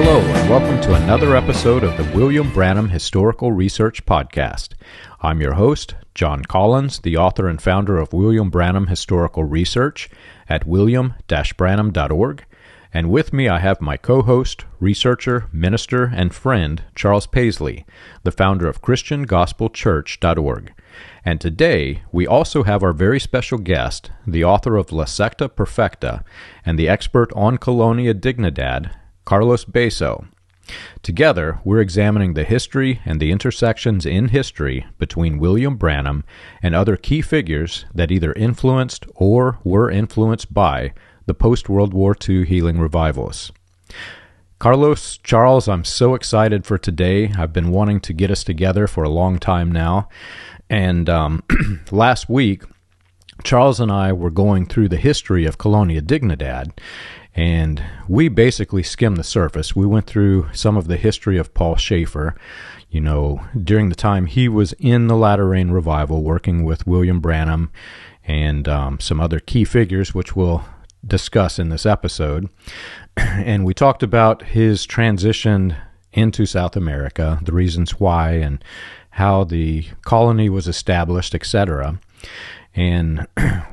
Hello, and welcome to another episode of the William Branham Historical Research Podcast. I'm your host, John Collins, the author and founder of William Branham Historical Research at william-branham.org. And with me I have my co-host, researcher, minister, and friend, Charles Paisley, the founder of ChristianGospelChurch.org. And today, we also have our very special guest, the author of La Secta Perfecta, and the expert on Colonia Dignidad, Carlos Beso. Together, we're examining the history and the intersections in history between William Branham and other key figures that either influenced or were influenced by the post-World War II healing revivalists. Carlos, Charles, I'm so excited for today. I've been wanting to get us together for a long time now. And last week, Charles and I were going through the history of Colonia Dignidad, and we basically skimmed the surface. We went through some of the history of Paul Schäfer, during the time he was in the Latter Rain Revival, working with William Branham and some other key figures, which we'll discuss in this episode. And we talked about his transition into South America, the reasons why, and how the colony was established, etc. And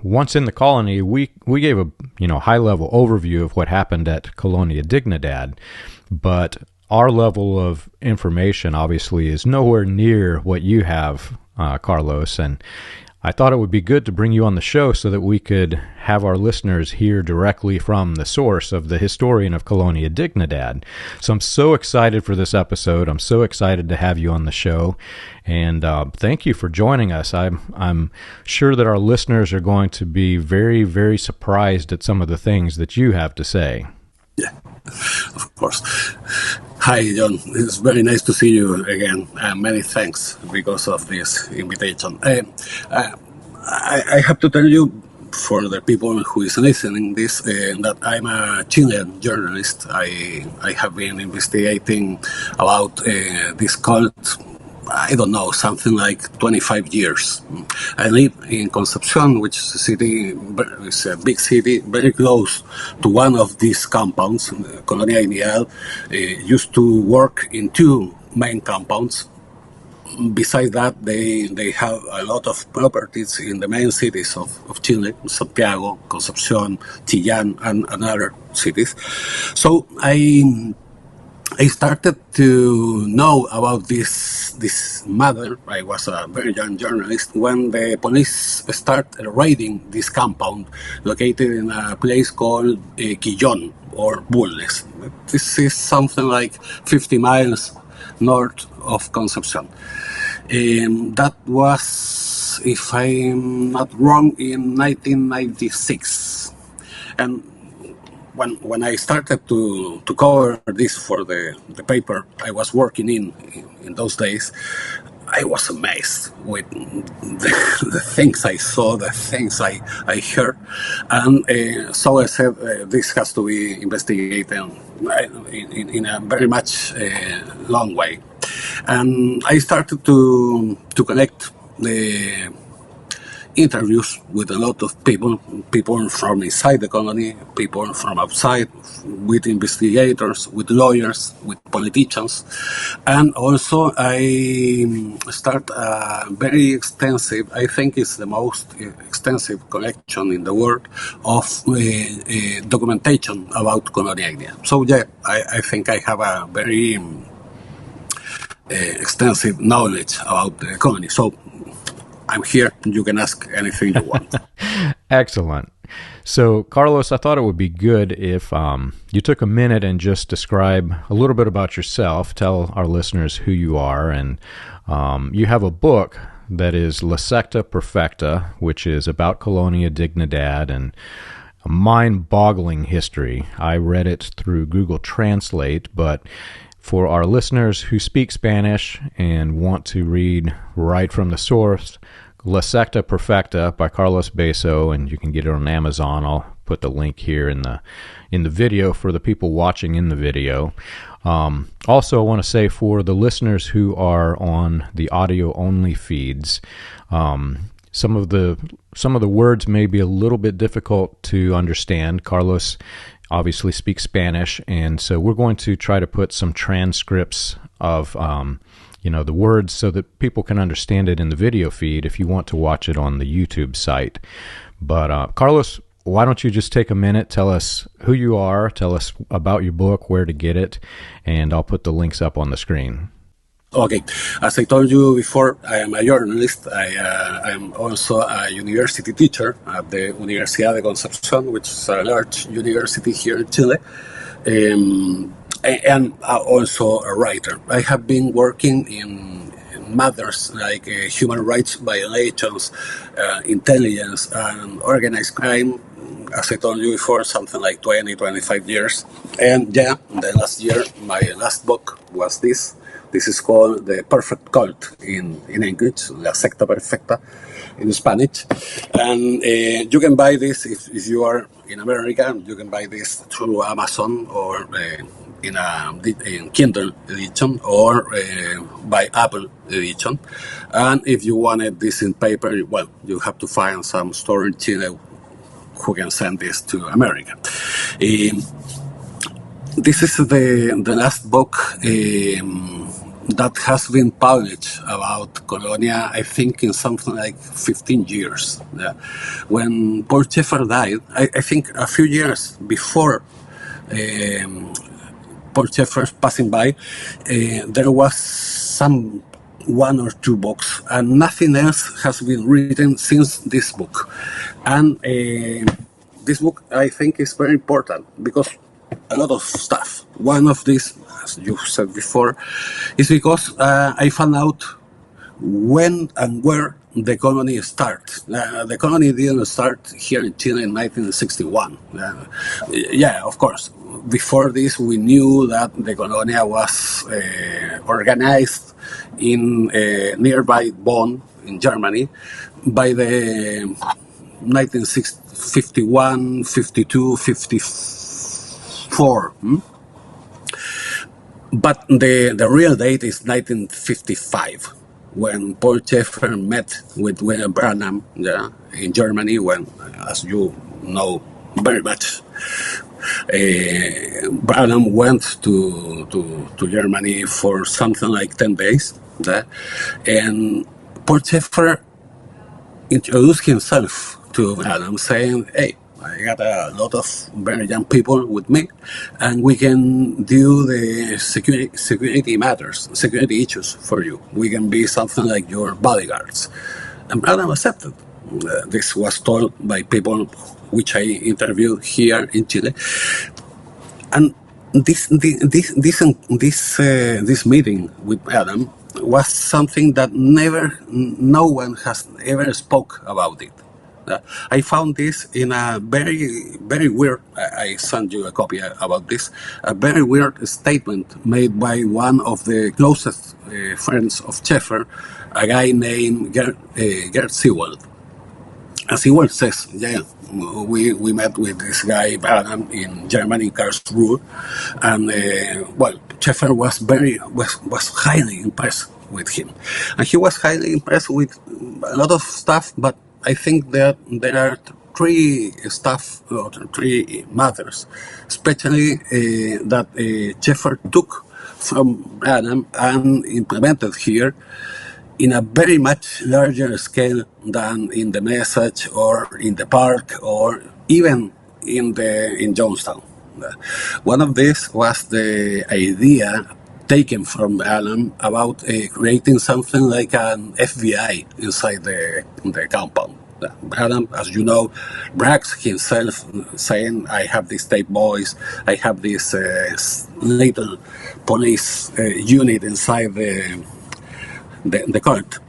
once in the colony, we gave a high-level overview of what happened at Colonia Dignidad, but our level of information obviously is nowhere near what you have, Carlos, and I thought it would be good to bring you on the show so that we could have our listeners hear directly from the source of the historian of Colonia Dignidad. So I'm so excited for this episode. I'm so excited to have you on the show, and thank you for joining us. I'm sure that our listeners are going to be very, very surprised at some of the things that you have to say. Yeah, of course. Hi, John. It's very nice to see you again. Many thanks because of this invitation. I have to tell you, for the people who is listening this, that I'm a Chilean journalist. I have been investigating about this cult, I don't know, something like 25 years. I live in Concepcion, which is a city, it's a big city, very close to one of these compounds. Colonia Dignidad used to work in two main compounds. Besides that, they have a lot of properties in the main cities of Chile, Santiago, Concepcion, Chillán, and other cities. So I started to know about this matter. I was a very young journalist when the police started raiding this compound located in a place called Quillón or Bulnes. This is something like 50 miles north of Concepcion. That was, if I'm not wrong, in 1996. And when I started to cover this for the paper I was working in those days, I was amazed with the things I saw, the things I heard. And so I said, this has to be investigated in a very much long way. And I started to connect the interviews with a lot of people from inside the colony, people from outside, with investigators, with lawyers, with politicians. And also I start a very extensive, I think it's the most extensive collection in the world of documentation about Colonia Dignidad. So yeah, I think I have a very extensive knowledge about the colony. So I'm here. You can ask anything you want. Excellent. So, Carlos, I thought it would be good if you took a minute and just describe a little bit about yourself, tell our listeners who you are, and you have a book that is La Secta Perfecta, which is about Colonia Dignidad and a mind-boggling history. I read it through Google Translate, but for our listeners who speak Spanish and want to read right from the source, La Secta Perfecta by Carlos Beso, and you can get it on Amazon. I'll put the link here in the video for the people watching in the video. Also, I want to say for the listeners who are on the audio-only feeds, some of the words may be a little bit difficult to understand. Carlos obviously speaks Spanish, and so we're going to try to put some transcripts of the words so that people can understand it in the video feed if you want to watch it on the YouTube site. But Carlos, why don't you just take a minute, tell us who you are, tell us about your book, where to get it, and I'll put the links up on the screen. Okay, as I told you before, I am a journalist. I am also a university teacher at the Universidad de Concepción, which is a large university here in Chile, and also a writer. I have been working in matters like human rights violations, intelligence, and organized crime, as I told you before, something like 25 years. And the last year, my last book was this. This is called The Perfect Cult in English, La Secta Perfecta in Spanish. And you can buy this if you are in America. You can buy this through Amazon or in Kindle edition or by Apple edition. And if you wanted this in paper, well, you have to find some store in Chile who can send this to America. This is the last book that has been published about Colonia, I think, in something like 15 years. When Paul Schäfer died, I think a few years before Paul Schäfer passing by, there was some one or two books, and nothing else has been written since this book. And this book, I think, is very important because a lot of stuff. One of these, as you said before, is because I found out when and where the colony started. The colony didn't start here in Chile in 1961. Yeah, of course. Before this, we knew that the Colonia was organized in nearby Bonn, in Germany, by the 1951, 52, 54. But the real date is 1955, when Paul Schäfer met with William Branham in Germany, when, as you know very much, Branham went to Germany for something like 10 days. And Paul Schäfer introduced himself to Branham, saying, hey, I got a lot of very young people with me, and we can do the security matters, security issues for you. We can be something like your bodyguards. And Branham accepted. This was told by people which I interviewed here in Chile. And this meeting with Branham was something that no one has ever spoke about it. I found this in a very, very weird, I sent you a copy about this, a very weird statement made by one of the closest friends of Schäfer, a guy named Gerhard Ewald. As Ewald says, yeah, we met with this guy Branham in Germany, Karlsruhe, and Schäfer was highly impressed with him, and he was highly impressed with a lot of stuff. But I think that there are three matters, especially that Schäfer took from Branham and implemented here in a very much larger scale than in the message or in the park or even in Jonestown. One of these was the idea taken from Branham about creating something like an FBI inside the compound. Branham, as you know, brags himself, saying, I have these tape boys, I have this little police unit inside the cult.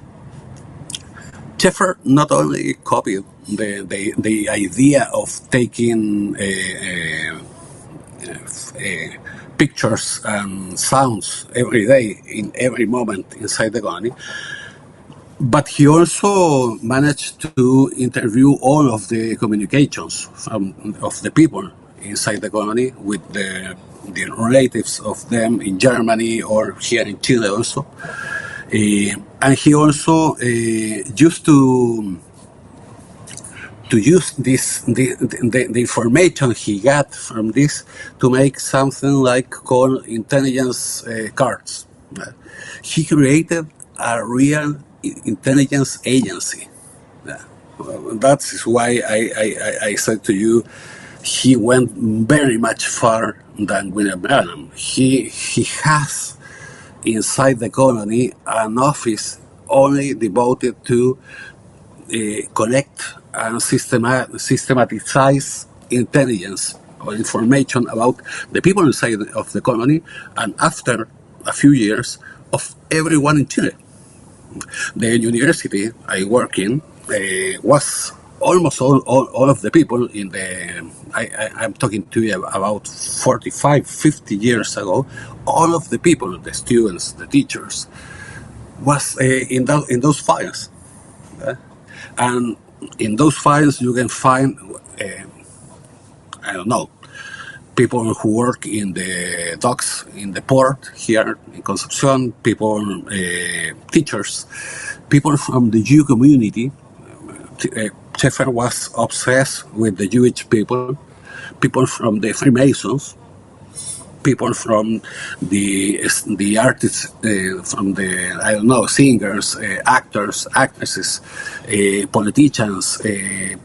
Schäfer not only copied the idea of taking pictures and sounds every day, in every moment inside the colony, but he also managed to interview all of the communications of the people inside the colony with the relatives of them in Germany or here in Chile also. And he also used to to use the information he got from this to make something like called intelligence cards. He created a real intelligence agency. That is why I said to you, he went very much far than William Branham. He has inside the colony an office only devoted to connect and systematize intelligence or information about the people inside of the colony, and after a few years, of everyone in Chile. The university I work in was almost all of the people in the, I'm talking to you about 45, 50 years ago, all of the people, the students, the teachers, was in those files. And in those files you can find, I don't know, people who work in the docks in the port here in Concepcion, people, teachers, people from the Jew community. Schäfer was obsessed with the Jewish people, people from the Freemasons, people from the artists, from the, I don't know, singers, actors, actresses, politicians,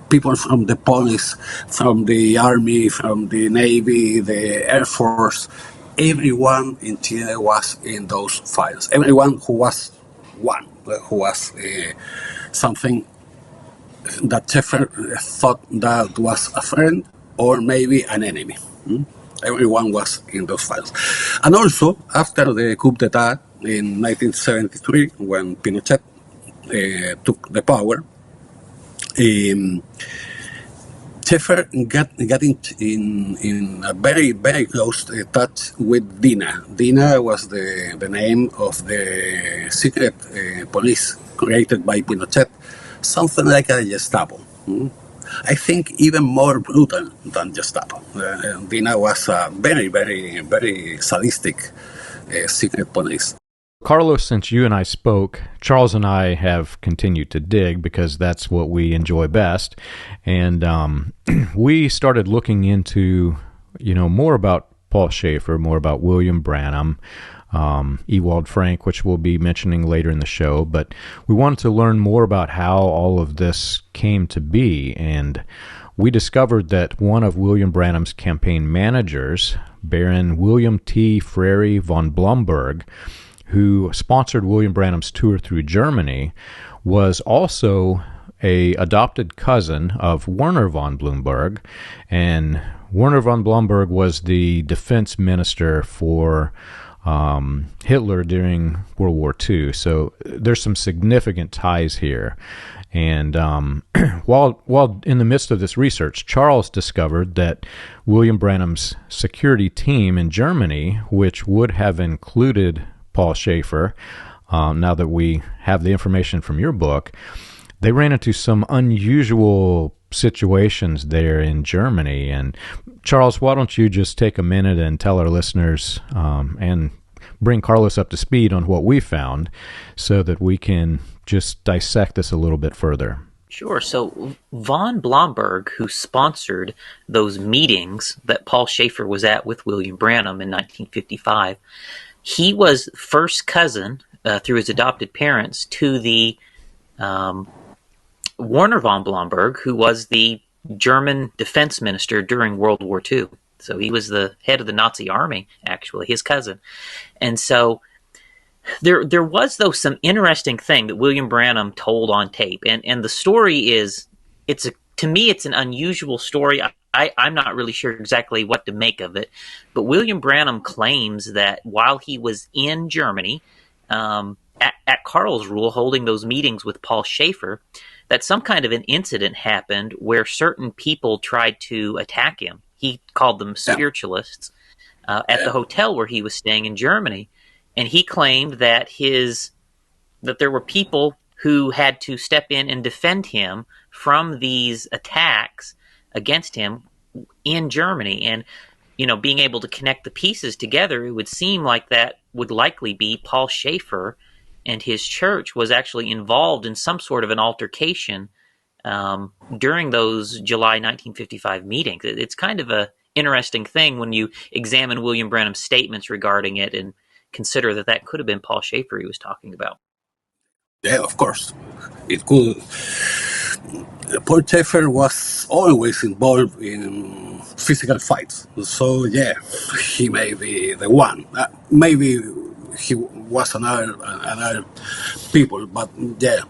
people from the police, from the army, from the navy, the air force. Everyone in Chile was in those files. Everyone who was one, who was something that Schäfer thought that was a friend or maybe an enemy. Everyone was in those files. And also, after the coup d'etat in 1973, when Pinochet took the power, Schäfer got in a very, very close touch with DINA. DINA was the name of the secret police created by Pinochet, something like a Gestapo. I think even more brutal than Gestapo. DINA was a very, very, very sadistic secret police. Carlos, since you and I spoke, Charles and I have continued to dig because that's what we enjoy best. And we started looking into, more about Paul Schäfer, more about William Branham, Ewald Frank, which we'll be mentioning later in the show. But we wanted to learn more about how all of this came to be. And we discovered that one of William Branham's campaign managers, Baron William T. Frary von Blomberg, who sponsored William Branham's tour through Germany, was also a adopted cousin of Werner von Blomberg. And Werner von Blomberg was the defense minister for Hitler during World War II. So there's some significant ties here. And while in the midst of this research, Charles discovered that William Branham's security team in Germany, which would have included Paul Schäfer, now that we have the information from your book, they ran into some unusual situations there in Germany. And Charles, why don't you just take a minute and tell our listeners and bring Carlos up to speed on what we found so that we can just dissect this a little bit further. Sure. So von Blomberg, who sponsored those meetings that Paul Schäfer was at with William Branham in 1955, he was first cousin through his adopted parents to the Werner von Blomberg, who was the German defense minister during World War II. So he was the head of the Nazi army, actually, his cousin. And so there was, though, some interesting thing that William Branham told on tape. And the story is, to me, it's an unusual story. I'm not really sure exactly what to make of it. But William Branham claims that while he was in Germany, at Karlsruhe, holding those meetings with Paul Schäfer, that some kind of an incident happened where certain people tried to attack him. He called them spiritualists at the hotel where he was staying in Germany. And he claimed that there were people who had to step in and defend him from these attacks against him in Germany. And, being able to connect the pieces together, it would seem like that would likely be Paul Schäfer and his church was actually involved in some sort of an altercation during those July 1955 meetings. It's kind of a interesting thing when you examine William Branham's statements regarding it and consider that could have been Paul Schäfer he was talking about. Yeah, of course. It could. Paul Schäfer was always involved in physical fights. So, yeah, he may be the one. Maybe he was another people, but yeah,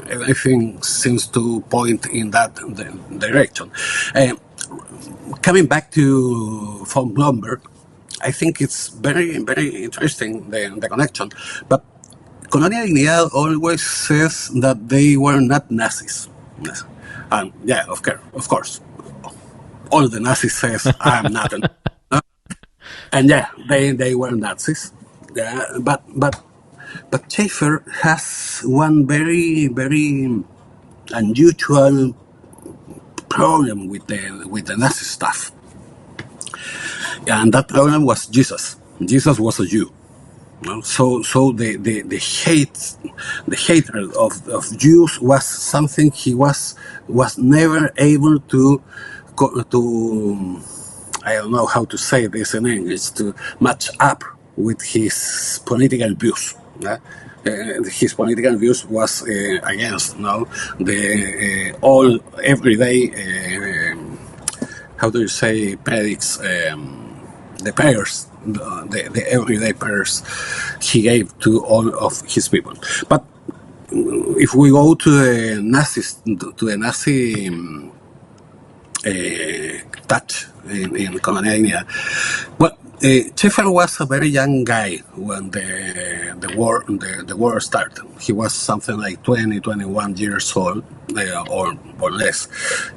everything seems to point in that direction. Coming back to von Blomberg, I think it's very, very interesting, the connection. But Colonia Dignidad always says that they were not Nazis. And yeah, of course. All the Nazis says, I'm not a Nazi. And yeah, they were Nazis. Yeah, but Schäfer has one very, very unusual problem with the Nazi stuff. And that problem was Jesus. Jesus was a Jew. So the hatred of Jews was something he was never able to I don't know how to say this in English, to match up with his political views. His political views was against the all everyday how do you say predics the prayers, the everyday prayers he gave to all of his people. But if we go to the Nazi touch in Colonia Dignidad, well, Schäfer was a very young guy when the war started. He was something like 21 years old, or less.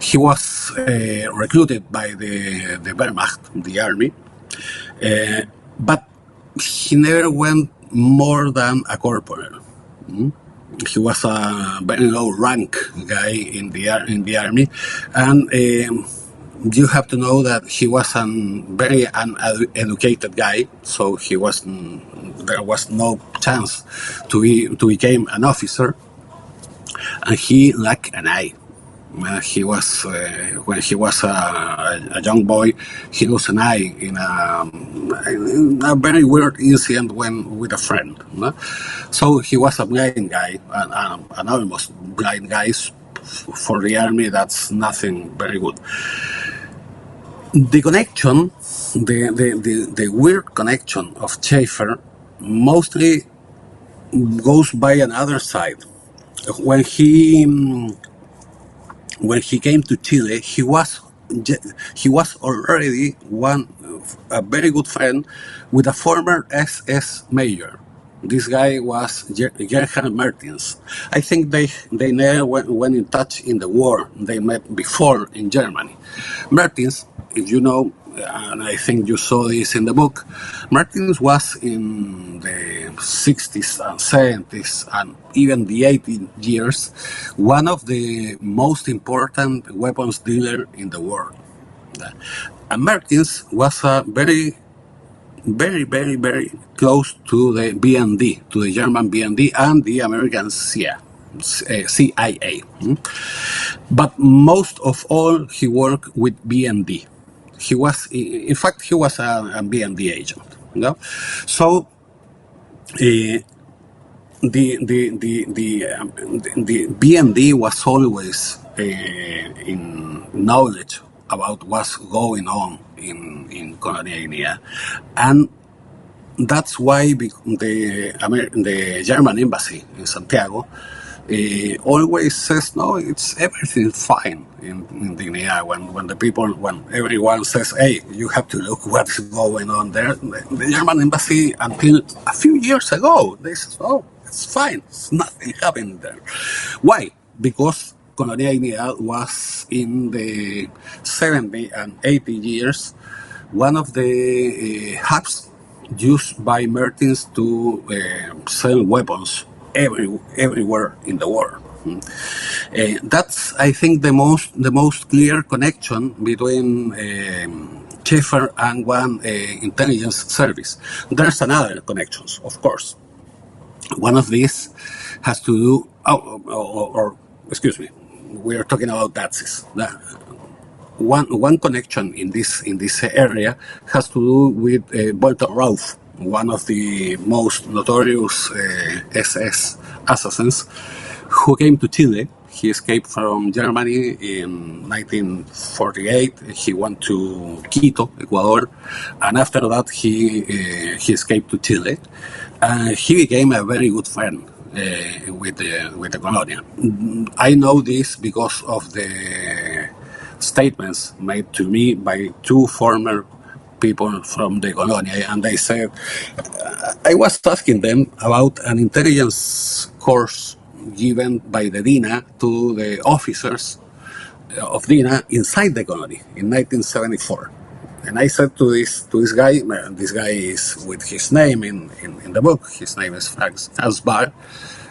He was recruited by the Wehrmacht, the army. But he never went more than a corporal. He was a very low rank guy in the army, and you have to know that he was a very uneducated guy, so there was no chance to become an officer, and he lacked an eye. He was when he was a young boy, he lost an eye in a very weird incident with a friend. So he was a blind guy, an almost blind guy. For the army, that's nothing very good. The connection, the weird connection of Schäfer mostly goes by another side. When he came to Chile, he was already a very good friend with a former SS major. This guy was Gerhard Mertins. I think they never went in touch in the war. They met before in Germany. Mertins, if you know, and I think you saw this in the book, Mertins was in the 60s and 70s and even the 80s years one of the most important weapons dealer in the world. And Mertins was a very, very, very, very close to the BND, to the German BND and the American CIA. But most of all, he worked with BND. He was, in fact, he was a BND agent. So the BND was always in knowledge about what's going on in Colonia Dignidad, and that's why the German embassy in Santiago always says, no, it's everything fine in Dignidad. When everyone says, hey, you have to look what's going on there, the German embassy, until a few years ago, they said, oh, it's fine, nothing happened there. Why? Because Colonia Dignidad was in the 70 and 80 years one of the hubs used by Mertins to sell weapons everywhere in the world. That's, I think, the most clear connection between Schäfer and one intelligence service. There's another connections, of course. One of these has to do, excuse me, we are talking about Nazis. One connection in this area has to do with Walter Rauff, one of the most notorious SS assassins, who came to Chile. He escaped from Germany in 1948. He went to Quito, Ecuador, and after that he escaped to Chile. He became a very good friend with the Colonia. I know this because of the statements made to me by two former people from the Colonia, and they said, I was asking them about an intelligence course given by the DINA to the officers of DINA inside the colony in 1974. And I said to this guy, this guy is with his name in the book, his name is Franz Bar,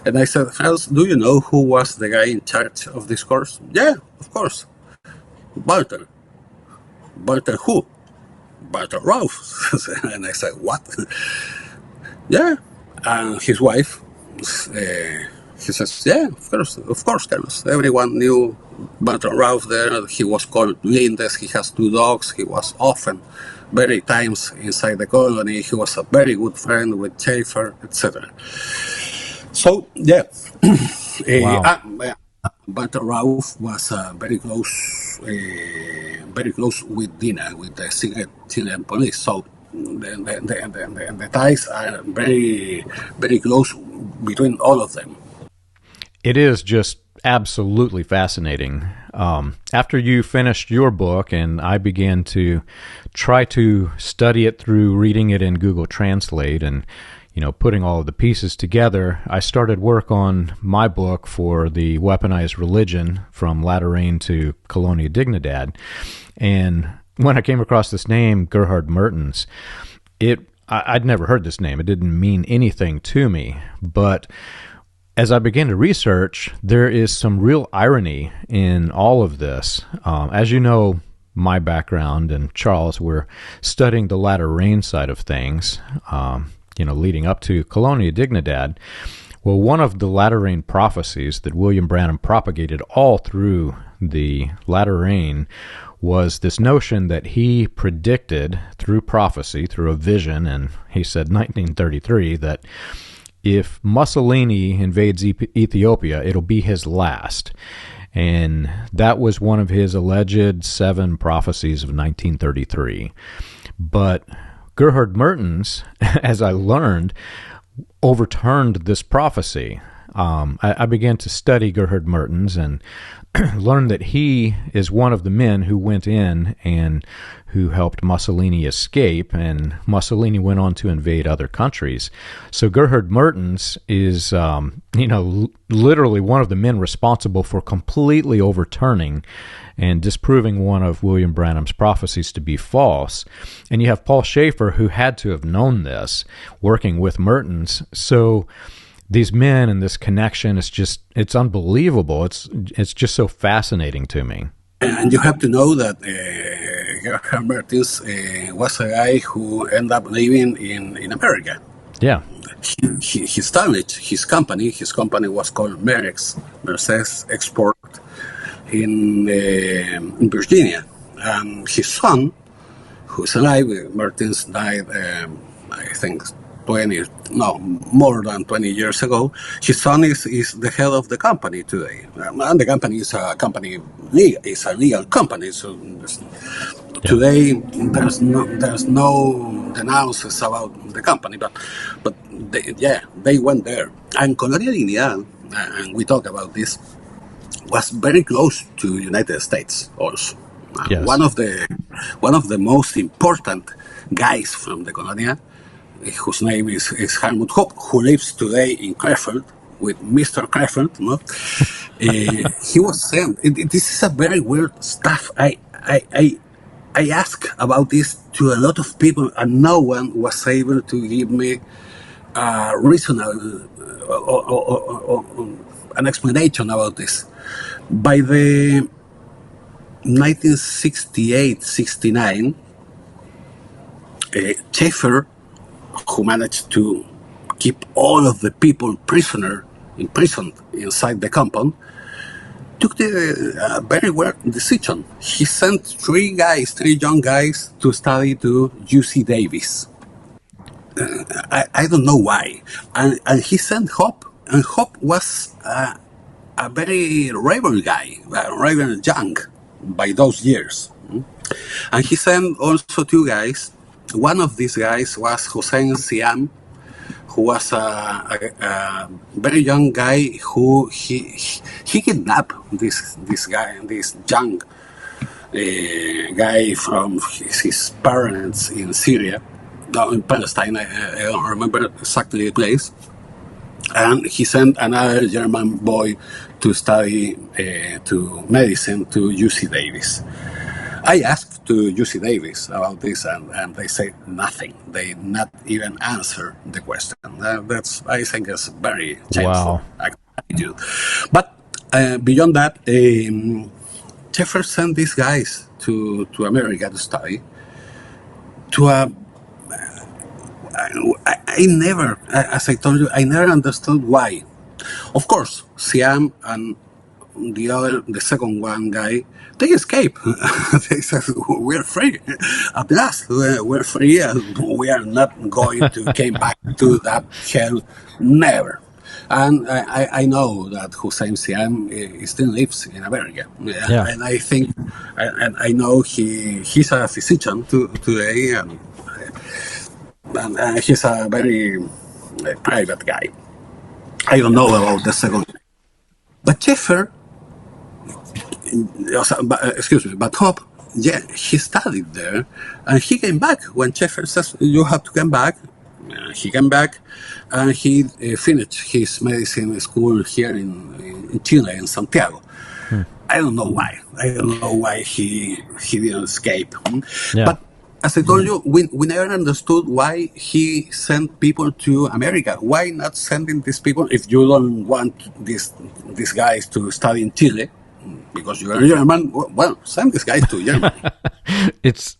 and I said, Franz, do you know who was the guy in charge of this course? Yeah, of course. Walter. Walter who? Walter Rauff. And I said, what? Yeah. And his wife, he says, yeah, of course, Carlos. Everyone knew Walter Rauff there. He was called Lindes. He has two dogs. He was often, very times inside the colony. He was a very good friend with Schäfer, etc. So, yeah. Wow. Walter Rauff was very close with DINA, with the secret Chilean police. So the ties are very, very close between all of them. It is just absolutely fascinating. After you finished your book and I began to try to study it through reading it in Google Translate and putting all of the pieces together, I started work on my book for the weaponized religion from Latter Rain to Colonia Dignidad. And when I came across this name, Gerhard Mertins, I'd never heard this name. It didn't mean anything to me. But as I began to research, there is some real irony in all of this. As you know, my background and Charles, we're studying the Latter Rain side of things, leading up to Colonia Dignidad. Well, one of the Latter Rain prophecies that William Branham propagated all through the Latter Rain was this notion that he predicted through prophecy, through a vision, and he said 1933, that if Mussolini invades Ethiopia, it'll be his last. And that was one of his alleged 7 prophecies of 1933. But Gerhard Mertins, as I learned, overturned this prophecy. I began to study Gerhard Mertins and learned that he is one of the men who went in and who helped Mussolini escape, and Mussolini went on to invade other countries. So Gerhard Mertins is, literally one of the men responsible for completely overturning and disproving one of William Branham's prophecies to be false. And you have Paul Schäfer, who had to have known this, working with Mertins. So these men and this connection, it's unbelievable. It's just so fascinating to me. And you have to know that Gerhard Mertins was a guy who ended up living in America. Yeah. He established his company. His company was called Mercedes Export in Virginia. And his son, who's alive, Mertins died, I think, more than 20 years ago. His son is the head of the company today, and the company is a legal company. So today there's no denounces about the company, but they went there. And Colonia Dignidad, and we talk about this, was very close to United States also. Yes. One of the most important guys from the Colonia, whose name is Hartmut Hopp, who lives today in Krefeld with Mr. Krefeld. No? He was saying, this is a very weird stuff. I asked about this to a lot of people, and no one was able to give me a reasonable an explanation about this. By the 1968-69, Schäfer, who managed to keep all of the people imprisoned inside the compound, took the very well decision. He sent three young guys, to study to UC Davis. I don't know why. And he sent Hopp, and Hopp was a very Reverend guy, Reverend Young, by those years. And he sent also two guys. One of these guys was Hussein Siam, who was a very young guy who he kidnapped this young guy from his parents in Syria, no, in Palestine. I don't remember exactly the place. And he sent another German boy to study to medicine to UC Davis. I asked to UC Davis about this, and they said nothing. They not even answer the question. That's, I think, is very shameful. Wow. Attitude. But beyond that, Schäfer sent these guys to America to study. I never, as I told you, I never understood why. Of course, Siam and the second one guy, they escape. They said, we're free. At last, we're free, and we are not going to come back to that hell. Never. And I know that Hussein Siam still lives in America. Yeah. And I think, and I know he's a physician today, and he's a very private guy. I don't know about the second. But Schäfer, but Hopp, yeah, he studied there, and he came back. When Schäfer says, you have to come back, he came back, and he finished his medicine school here in Chile, in Santiago. I don't know why. I don't know why he didn't escape. Yeah. But as I told you, we never understood why he sent people to America. Why not sending these people, if you don't want these guys to study in Chile, because you're a German, well, send these guys to Germany. It's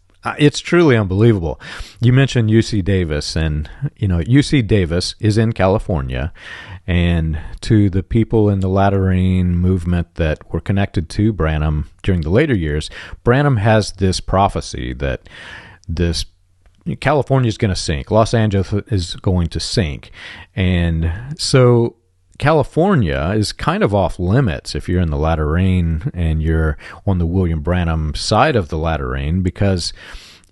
truly unbelievable. You mentioned UC Davis, and UC Davis is in California, and to the people in the Latter-rain movement that were connected to Branham during the later years, Branham has this prophecy that California is going to sink, Los Angeles is going to sink, and so California is kind of off limits if you're in the Latter-rain and you're on the William Branham side of the Latter-rain, because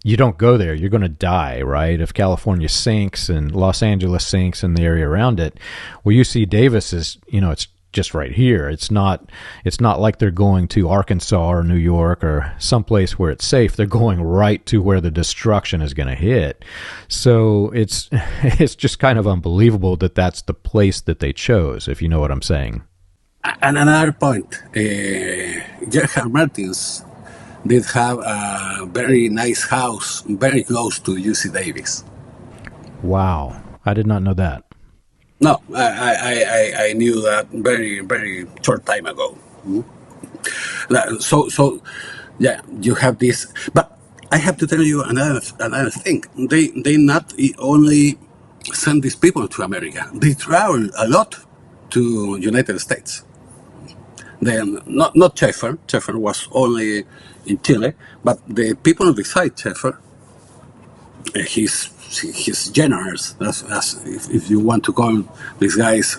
you don't go there. You're going to die, right? If California sinks and Los Angeles sinks and the area around it, well, UC Davis is, it's just right here. It's not like they're going to Arkansas or New York or someplace where it's safe. They're going right to where the destruction is going to hit. So it's just kind of unbelievable that that's the place that they chose, if you know what I'm saying. And another point, Gerhard Mertins did have a very nice house very close to UC Davis. Wow. I did not know that. No, I knew that very, very short time ago. So yeah, you have this. But I have to tell you another thing. They not only send these people to America. They travel a lot to United States. Then not Schäfer. Schäfer was only in Chile, but the people beside Schäfer, he's generous, as if you want to call these guys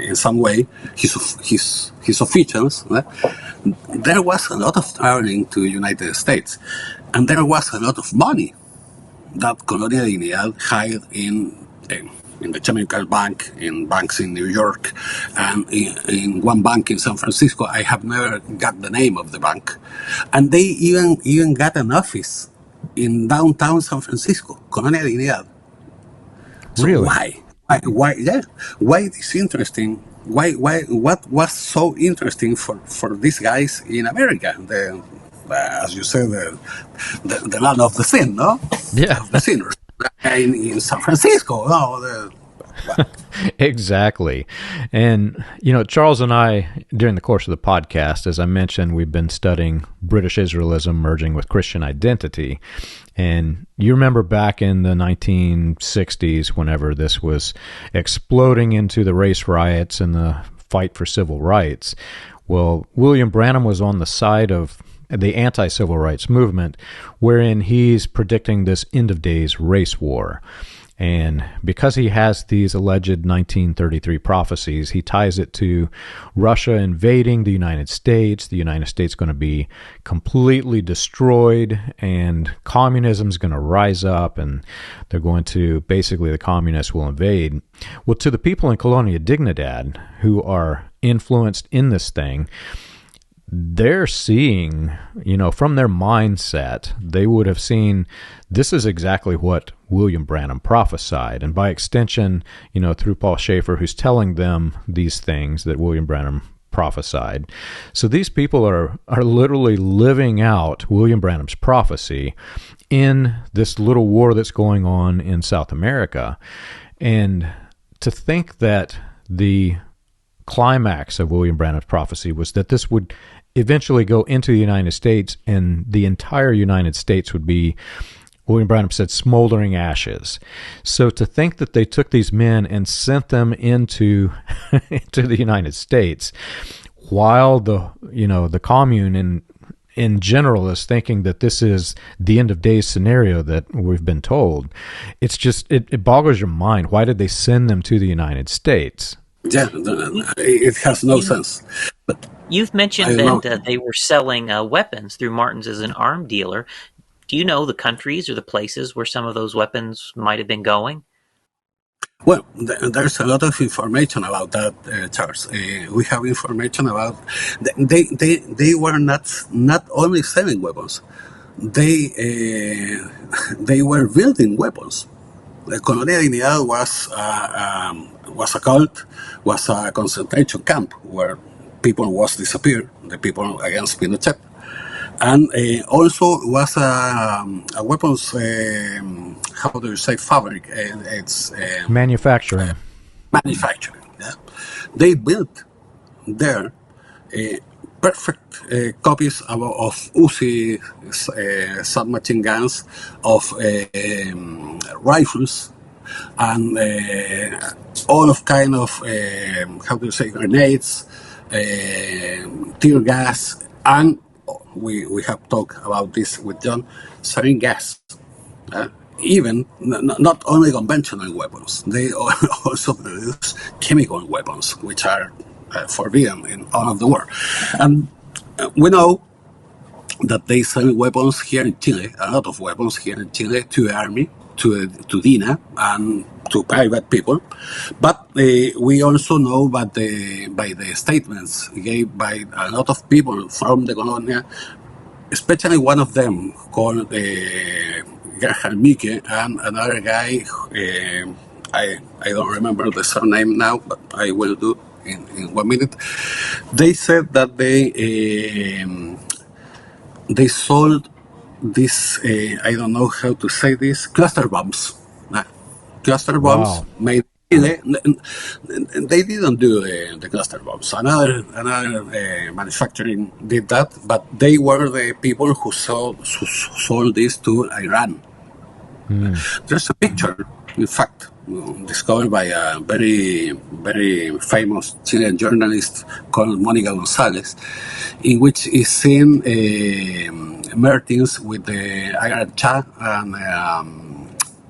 in some way, his officials. There was a lot of traveling to the United States, and there was a lot of money that Colonia Dignidad hired in the Chemical Bank, in banks in New York, and in one bank in San Francisco. I have never got the name of the bank, and they even got an office in downtown San Francisco, Colonia Dignidad. So really? Why? Yeah. Why this interesting? What was so interesting for these guys in America? As you said, the land of the sin, no? Yeah. Of the sinners. In San Francisco, no? Exactly. And, Charles and I, during the course of the podcast, as I mentioned, we've been studying British Israelism merging with Christian identity. And you remember back in the 1960s, whenever this was exploding into the race riots and the fight for civil rights, Well, William Branham was on the side of the anti-civil rights movement, wherein he's predicting this end-of-days race war. And because he has these alleged 1933 prophecies, he ties it to Russia invading the United States going to be completely destroyed, and communism's going to rise up, and they're going to, basically the communists will invade. Well, to the people in Colonia Dignidad who are influenced in this thing, they're seeing, from their mindset, they would have seen this is exactly what William Branham prophesied. And by extension, through Paul Schäfer, who's telling them these things that William Branham prophesied. So these people are literally living out William Branham's prophecy in this little war that's going on in South America. And to think that the climax of William Branham's prophecy was that this would eventually go into the United States, and the entire United States would be, William Branham said, smoldering ashes. So to think that they took these men and sent them into into the United States, while the commune in general is thinking that this is the end of days scenario that we've been told, it's just it boggles your mind. Why did they send them to the United States? Yeah, it has no sense. But you've mentioned that they were selling weapons through Martins as an arm dealer. Do you know the countries or the places where some of those weapons might have been going? Well, there's a lot of information about that, Charles. We have information about they were not only selling weapons; they were building weapons. The Colonia Dignidad was a cult, was a concentration camp where people was disappeared, the people against Pinochet, and also was a weapons, how do you say, fabric? It's manufacturing. Manufacturing. Yeah, they built there perfect copies of Uzi submachine guns, of rifles, and all of kind of how do you say, grenades, tear gas, and we have talked about this with John, sarin gas. Even not only conventional weapons, they also produce chemical weapons, which are forbidden in all of the world. And we know that they sell weapons here in Chile, a lot of weapons here in Chile, to the army, to DINA, and to private people. But we also know that by the statements gave by a lot of people from the Colonia, especially one of them called Gerhard and another guy, I don't remember the surname now, but I will do in 1 minute. They said that they sold this, I don't know how to say this, cluster bombs. Cluster bombs. Wow. Made in Chile. They didn't do the cluster bombs. Another manufacturing did that, but they were the people who sold this to Iran. There's a picture, in fact, discovered by a very, very famous Chilean journalist called Mónica González, in which is seen Mertins with the Iran Shah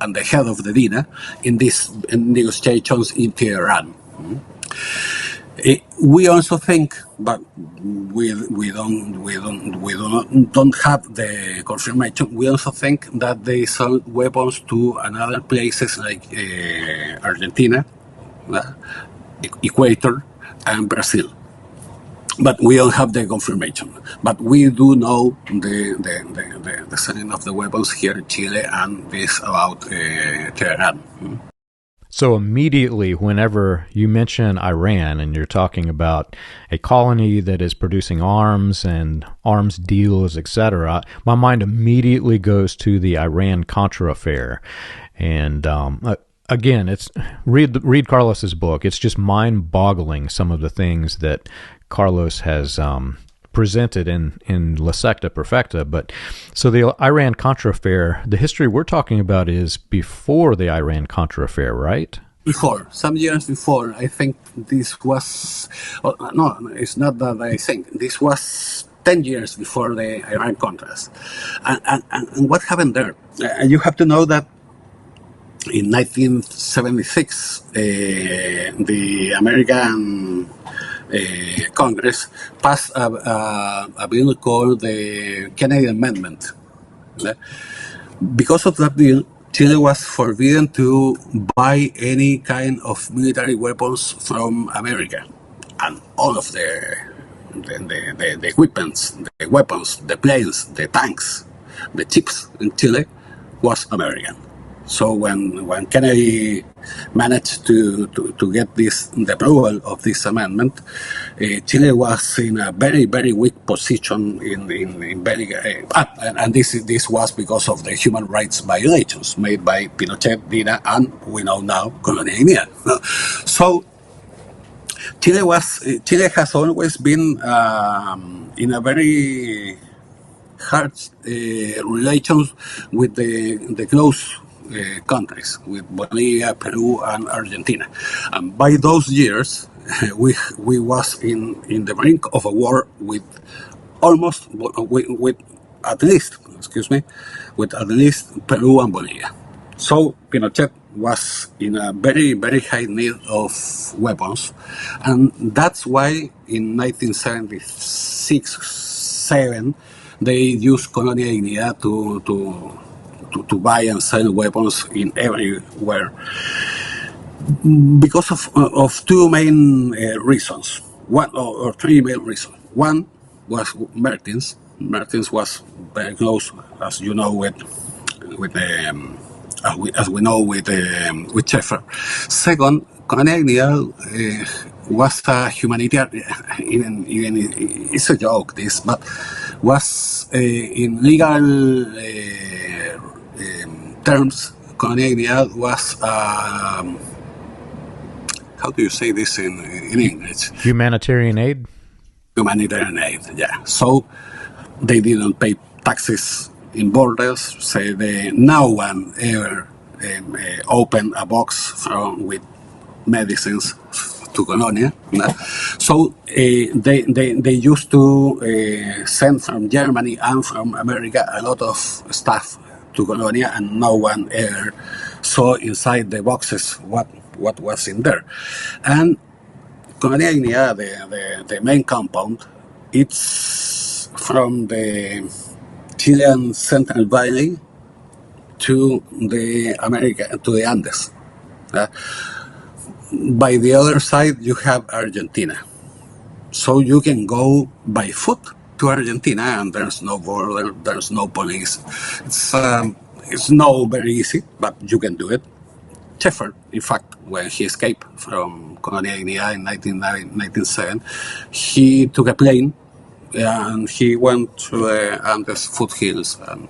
and the head of the DINA in these negotiations in Tehran. We also think, but we don't have the confirmation. We also think that they sold weapons to another places like Argentina, Ecuador, and Brazil. But we don't have the confirmation. But we do know the selling of the weapons here in Chile, and this about Tehran. So immediately, whenever you mention Iran and you're talking about a colony that is producing arms and arms deals, etc., my mind immediately goes to the Iran-Contra affair. And again, it's read Carlos's book. It's just mind-boggling, some of the things that Carlos has presented in La Secta Perfecta. But so the Iran-Contra affair, the history we're talking about is before the Iran-Contra affair, right? before, some years before. I think this was, no, it's not that I think. This was 10 years before the Iran-Contras. And what happened there? You have to know that in 1976, the American Congress passed a bill called the Kennedy Amendment. Because of that bill, Chile was forbidden to buy any kind of military weapons from America, and all of the equipments, the weapons, the planes, the tanks, the chips in Chile was American. So when Kennedy managed to get the approval of this amendment, Chile was in a very, very weak position and this was because of the human rights violations made by Pinochet, Dina, and we know now Colonia Dignidad. So Chile has always been in a very hard relations with the close countries, with Bolivia, Peru, and Argentina. And by those years, we was in the brink of a war with at least Peru and Bolivia. So Pinochet was in a very, very high need of weapons, and that's why in 1976-7 they used Colonia Dignidad to buy and sell weapons in everywhere because of two main reasons, or three main reasons. One was Mertins. Mertins was very close, as you know, with Schäfer. Second, Colonia Dignidad was a humanitarian, even it's a joke this, but was in legal terms, Colonia Dignidad was, how do you say this in English? Humanitarian aid? Humanitarian aid, yeah. So they didn't pay taxes in borders, so no one ever opened a box with medicines to Colonia. So they used to send from Germany and from America a lot of stuff to Colonia, and no one ever saw inside the boxes what was in there. And Colonia Dignidad, the main compound, it's from the Chilean Central Valley to the Andes. By the other side, you have Argentina. So you can go by foot to Argentina, and there's no border, there's no police. It's not very easy, but you can do it. Schäfer, in fact, when he escaped from Colonia Dignidad in 1997, he took a plane and he went to the Andes foothills and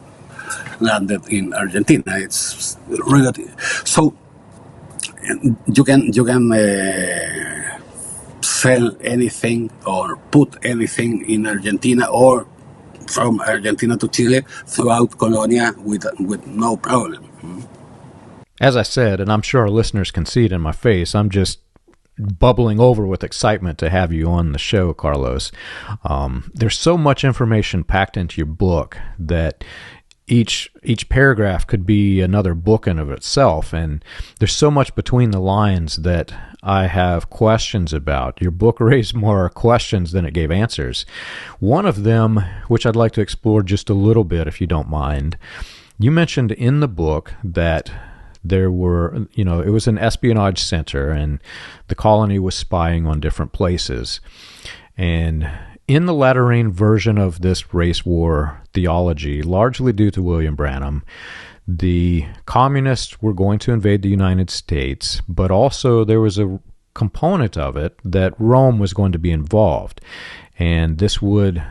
landed in Argentina. It's relative. So you can sell anything or put anything in Argentina or from Argentina to Chile throughout Colonia with no problem. As I said, and I'm sure our listeners can see it in my face, I'm just bubbling over with excitement to have you on the show, Carlos. There's so much information packed into your book that each paragraph could be another book in of itself, and there's so much between the lines that I have questions about. Your book raised more questions than it gave answers. One of them, which I'd like to explore just a little bit, if you don't mind, you mentioned in the book that there were, it was an espionage center and the colony was spying on different places. And in the latter rain version of this race war theology, largely due to William Branham, the communists were going to invade the United States, but also there was a component of it that Rome was going to be involved. And this would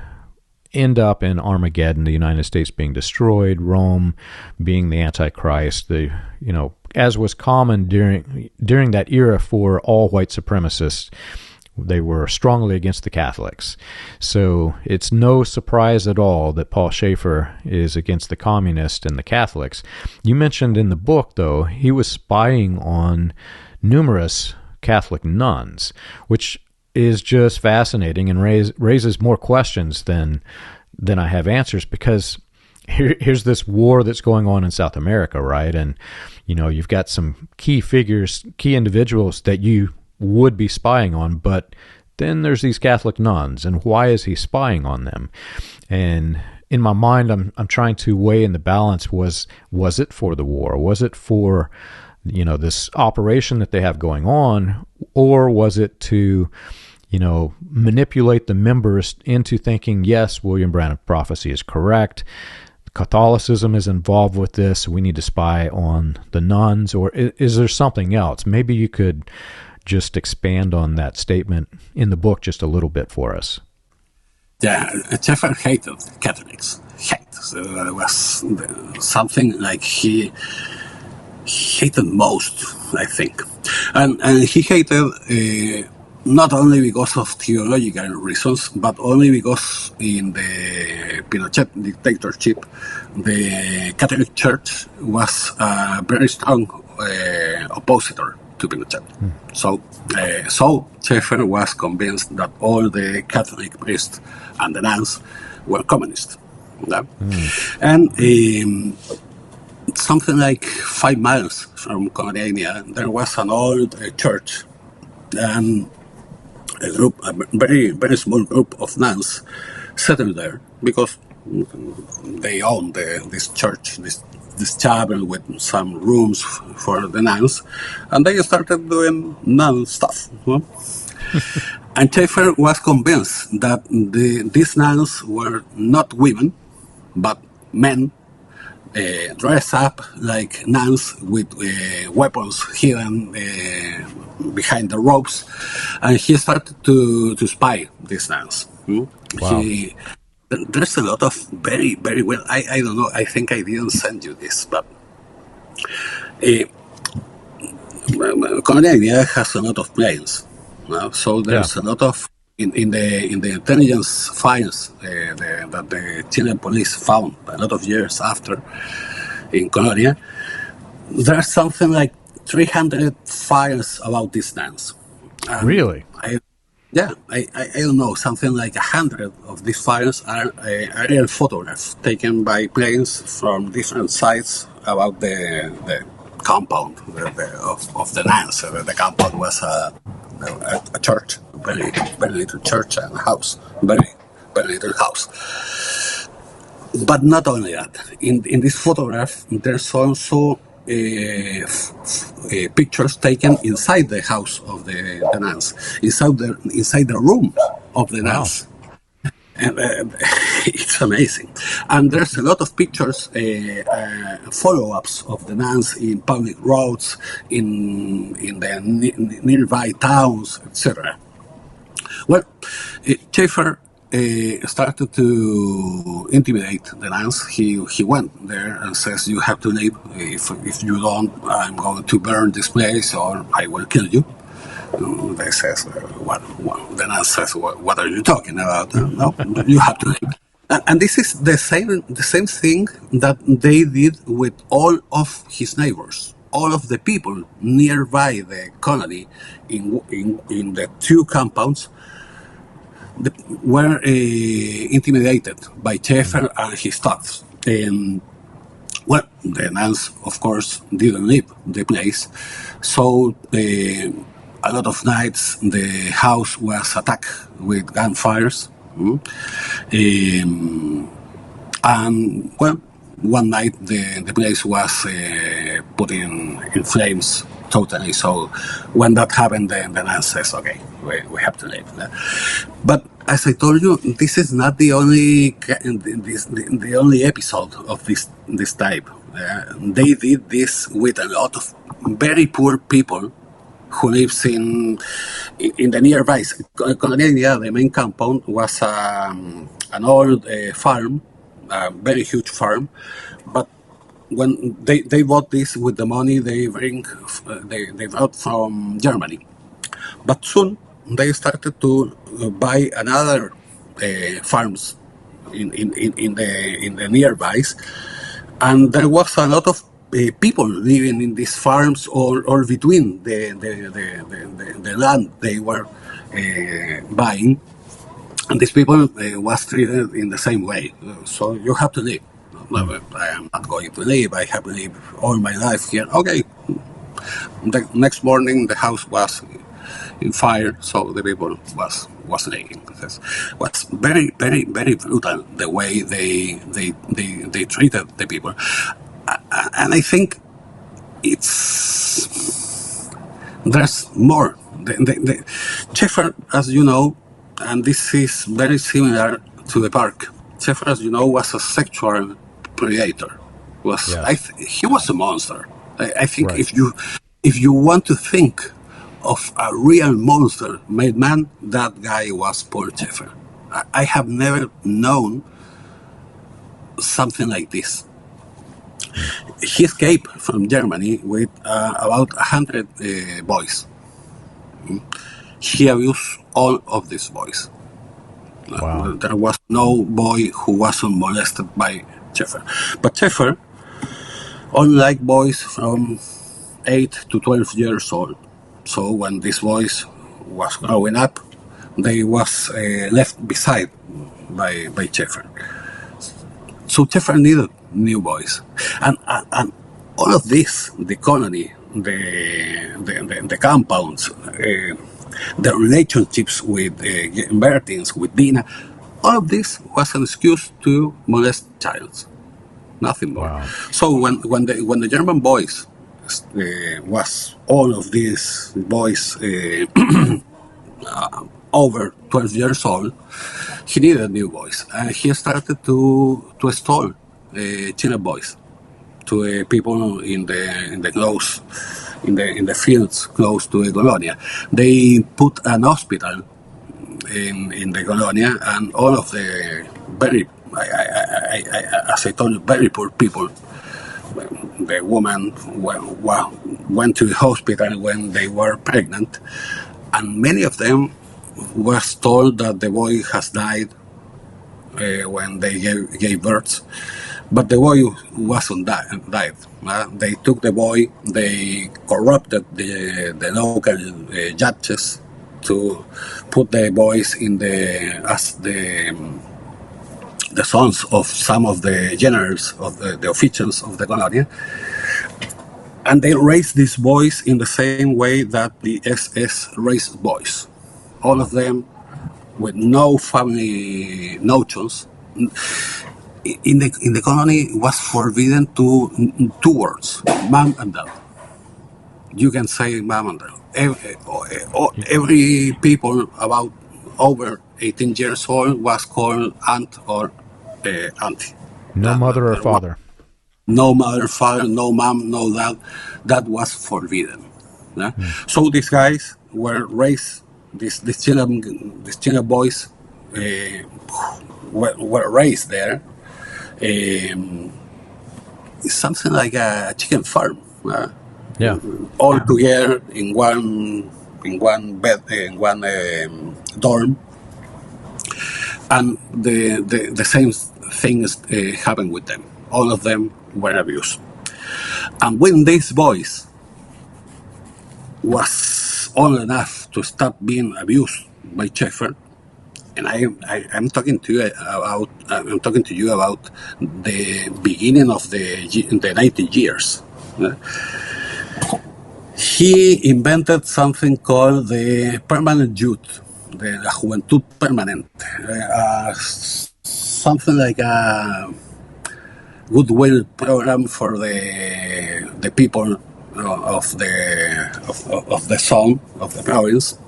end up in Armageddon, the United States being destroyed, Rome being the Antichrist, as was common during that era for all white supremacists. They were strongly against the Catholics. So it's no surprise at all that Paul Schäfer is against the communists and the Catholics. You mentioned in the book, though, he was spying on numerous Catholic nuns, which is just fascinating and raises more questions than I have answers, because here's this war that's going on in South America, right? And, you've got some key figures, key individuals that you would be spying on, but then there's these Catholic nuns, and why is he spying on them? And in my mind, I'm trying to weigh in the balance. Was it for the war? Was it for, this operation that they have going on? Or was it to, manipulate the members into thinking, yes, William Branham's prophecy is correct, Catholicism is involved with this, we need to spy on the nuns? Or is there something else? Maybe you could just expand on that statement in the book just a little bit for us. Yeah, Schäfer hated Catholics. So it was something like he hated most, I think. And he hated not only because of theological reasons, but only because in the Pinochet dictatorship, the Catholic Church was a very strong oppositor to Pinochet. So Schäfer was convinced that all the Catholic priests and the nuns were communist. Yeah? And something like 5 miles from Colonia, there was an old church, and a very, very small group of nuns settled there because they owned this church, this chapel with some rooms for the nuns, and they started doing nun stuff. And Schäfer was convinced that these nuns were not women, but men, dressed up like nuns with weapons hidden behind the robes, and he started to spy these nuns. Wow. There's a lot of very, very well, I don't know, I think I didn't send you this, but Colonia Dignidad has a lot of planes. So there's a lot of, in the intelligence files that the Chilean police found a lot of years after in Colonia, there's something like 300 files about these nuns. Really? I don't know, something like 100 of these files are aerial photographs taken by planes from different sites about the compound of the nuns. The compound was a church, very, very little church and house, very, very little house. But not only that, in this photograph, there's also pictures taken inside the house of the nuns, inside the room of the nuns. And it's amazing. And there's a lot of pictures, follow-ups of the nuns in public roads, in the nearby towns, etc. Well, Schäfer started to intimidate the nuns. He went there and says, "You have to leave. If you don't, I'm going to burn this place or I will kill you." They says, the nun says, "What are you talking about? No, you have to leave." And this is the same thing that they did with all of his neighbors, all of the people nearby the colony in the 2 compounds were intimidated by Schäfer and his thugs. Well, the nuns, of course, didn't leave the place, so a lot of nights the house was attacked with gunfires. And, well, one night the place was put in flames totally. So when that happened, the nun says, "Okay, we have to leave." But as I told you, this is not the only episode of this type. They did this with a lot of very poor people who lives in the nearby. Colonia, the main compound, was an old farm, a very huge farm, but when they bought this with the money they brought from Germany. But soon they started to buy another farms in the nearbys, and there was a lot of people living in these farms or between the land they were buying, and these people was treated in the same way. So you have to live. I am not going to live. I have lived all my life here. Okay. The next morning, the house was in fire, so the people was living. It was very, very, very brutal the way they treated the people, and I think there's more. The Schäfer, as you know, and this is very similar to the park. Schäfer, as you know, was a sexual predator. He was a monster. I think right. if you want to think of a real monster made man, that guy was Paul Schäfer. I have never known something like this. He escaped from Germany with about 100 boys. He abused all of these boys. Wow. There was no boy who wasn't molested by Schäfer. But Schäfer, unlike boys from 8 to 12 years old, so when these boys was growing up, they was left beside by Schäfer. So Schäfer needed new boys, and all of this, the colony, the compounds, the relationships with Mertins, with Dina, all of this was an excuse to molest childs, nothing more. Wow. So when the German boys was all of these boys over 12 years old, he needed new boys, and he started to install China boys to people in the fields close to the Colonia. They put an hospital in the Colonia, and all of the very, as I told you, very poor people. The woman went to the hospital when they were pregnant, and many of them was told that the boy has died when they gave birth. But the boy wasn't died. They took the boy, they corrupted the local judges to put the boys as the sons of some of the generals, of the officials of the colonia. And they raised these boys in the same way that the SS raised boys. All of them with no family notions. In the colony, it was forbidden to two words: mom and dad. You can say mom and dad. Every people about over 18 years old was called aunt or auntie. No mother or father. No mother, father, no mom, no dad. That was forbidden. So these guys were raised. These China boys were raised there. It's something like a chicken farm. All together in one bed, in one dorm, and the same things happened with them. All of them were abused, and when these boys was old enough to stop being abused by Schäfer, and I'm talking to you about the beginning of the 90 years. He invented something called the permanent youth, la juventud permanente, something like a goodwill program for the people of the zone, of the province,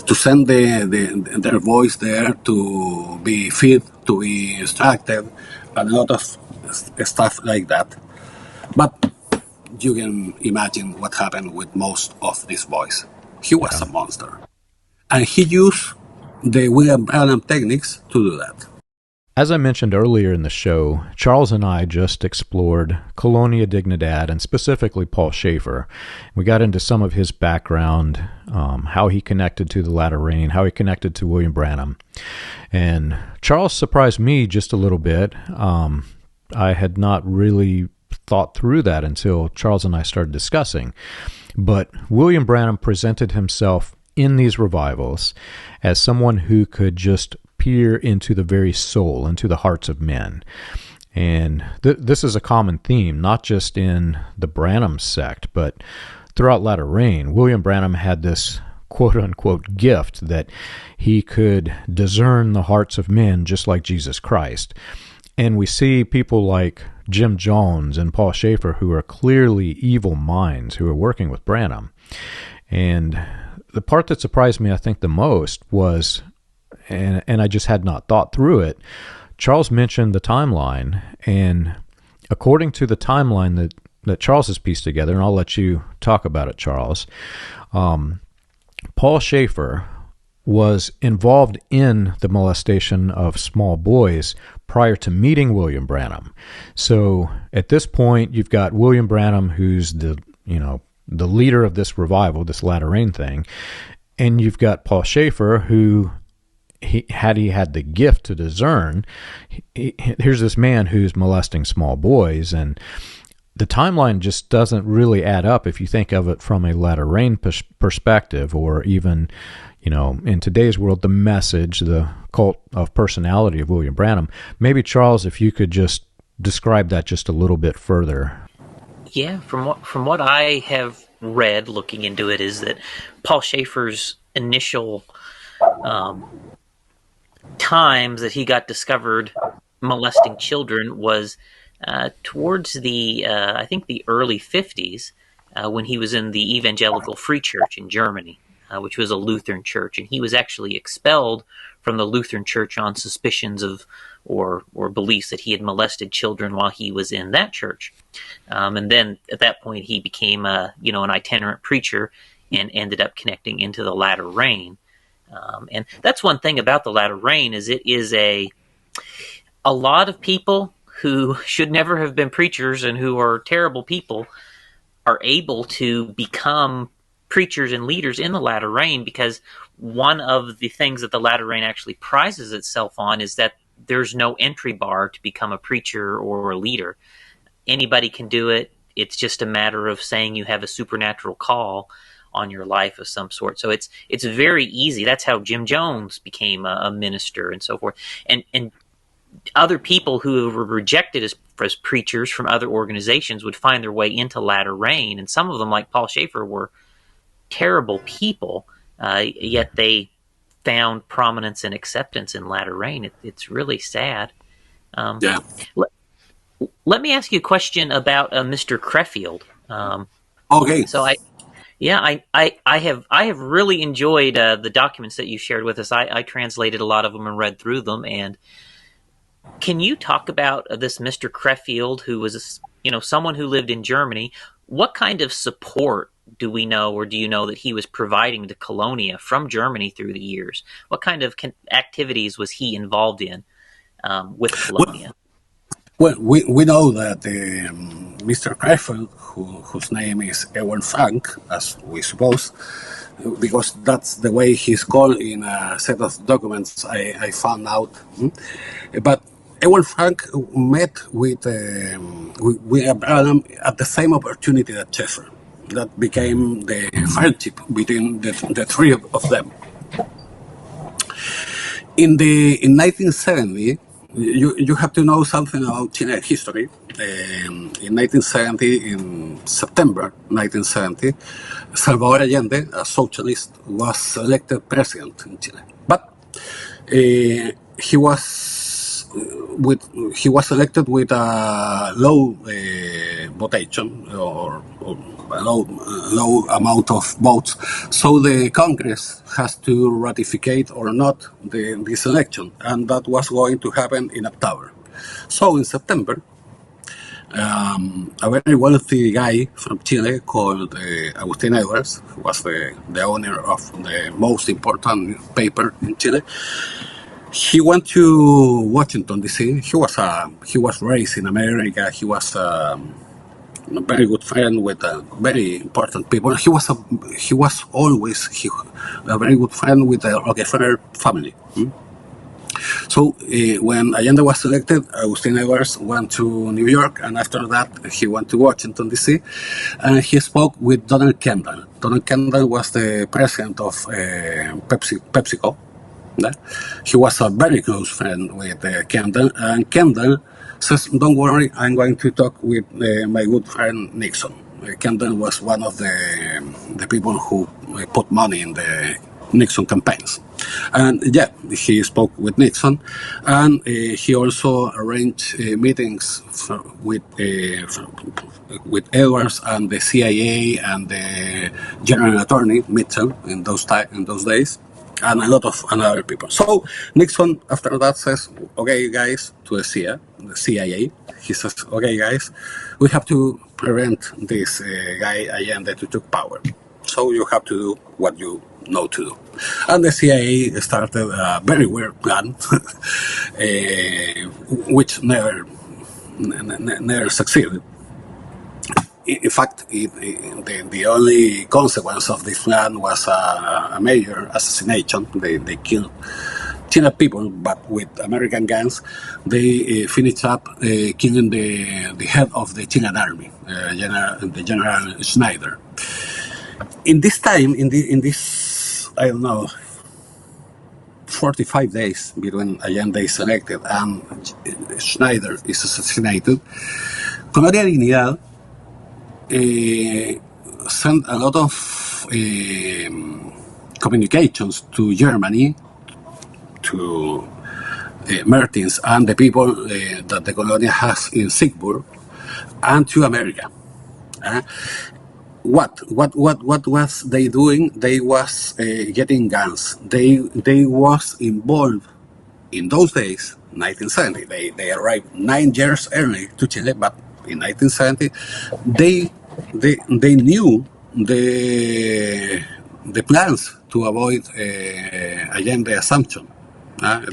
to send their boys there to be fed, to be instructed, and a lot of stuff like that. But you can imagine what happened with most of these boys. He was a monster. And he used the William Branham techniques to do that. As I mentioned earlier in the show, Charles and I just explored Colonia Dignidad and specifically Paul Schäfer. We got into some of his background, how he connected to the latter rain, how he connected to William Branham. And Charles surprised me just a little bit. I had not really thought through that until Charles and I started discussing. But William Branham presented himself in these revivals as someone who could just peer into the very soul, into the hearts of men. And this is a common theme, not just in the Branham sect, but throughout latter rain. William Branham had this quote-unquote gift that he could discern the hearts of men just like Jesus Christ. And we see people like Jim Jones and Paul Schäfer who are clearly evil minds who are working with Branham. And the part that surprised me, I think, the most was, and I just had not thought through it, Charles mentioned the timeline, and according to the timeline that Charles has pieced together, and I'll let you talk about it, Charles, Paul Schäfer was involved in the molestation of small boys prior to meeting William Branham. So at this point, you've got William Branham, who's the leader of this revival, this latter rain thing, and you've got Paul Schäfer, who he had the gift to discern. Here's this man who's molesting small boys, and the timeline just doesn't really add up if you think of it from a latter rain perspective, or even, in today's world, the message, the cult of personality of William Branham. Maybe, Charles, if you could just describe that just a little bit further. Yeah, from what I have read looking into it is that Paul Schäfer's initial times that he got discovered molesting children was towards the I think the early 50s, when he was in the Evangelical Free Church in Germany, which was a Lutheran church, and he was actually expelled from the Lutheran church on suspicions of or beliefs that he had molested children while he was in that church. And then at that point he became an itinerant preacher and ended up connecting into the latter rain. And that's one thing about the latter rain, is it is a lot of people who should never have been preachers and who are terrible people are able to become preachers and leaders in the latter rain, because one of the things that the latter rain actually prizes itself on is that there's no entry bar to become a preacher or a leader. Anybody can do it. It's just a matter of saying you have a supernatural call on your life of some sort. So it's very easy. That's how Jim Jones became a minister and so forth. And other people who were rejected as preachers from other organizations would find their way into latter rain. And some of them, like Paul Schäfer, were terrible people, yet they found prominence and acceptance in latter rain. It's really sad. Yeah. Let me ask you a question about Mr. Crefeld. Okay. So I have really enjoyed the documents that you shared with us. I translated a lot of them and read through them. And can you talk about this Mr. Crefeld, who was someone who lived in Germany? What kind of support do we know, or do you know, that he was providing to Colonia from Germany through the years? What kind of activities was he involved in with Colonia? Well, we know that Mr. Crefeld, whose name is Ewald Frank, as we suppose, because that's the way he's called in a set of documents I found out. But Ewald Frank met with William Branham at the same opportunity that Schäfer. That became the friendship between the three of them. In 1970, you have to know something about Chilean history. In 1970, in September 1970, Salvador Allende, a socialist, was elected president in Chile. But he was elected with a low votation, or a low amount of votes. So the Congress has to ratify or not this election, and that was going to happen in October. So in September, a very wealthy guy from Chile called Agustin Edwards, who was the owner of the most important paper in Chile, he went to Washington, D.C. He was raised in America. He was a very good friend with very important people. He was always a very good friend with the Rockefeller family. So when Allende was elected, Agustin Edwards went to New York, and after that he went to Washington, D.C., and he spoke with Donald Kendall. Donald Kendall was the president of PepsiCo. He was a very close friend with Kendall, and Kendall says, "Don't worry, I'm going to talk with my good friend Nixon." Kendall was one of the people who put money in the Nixon campaigns. And yeah, he spoke with Nixon, and he also arranged meetings with Edwards and the CIA and the General Attorney Mitchell in those days, and a lot of other people. So Nixon, after that, says, "Okay, guys," to the CIA. He says, "Okay, guys, we have to prevent this guy Allende to take power. So you have to do what you know to do." And the CIA started a very weird plan, which never succeeded. In fact, the only consequence of this plan was a major assassination. They killed China people, but with American guns. They finished up killing the head of the Chilean army, the General Schneider. In this time, in this, I don't know, 45 days between Allende is elected and Schneider is assassinated, Colonia Dignidad sent a lot of communications to Germany, to Mertins and the people that the Colonia has in Siegburg, and to America. What was they doing? They was getting guns. They was involved in those days, 1970. They arrived 9 years early to Chile, but in 1970 they knew the plans to avoid Allende assumption.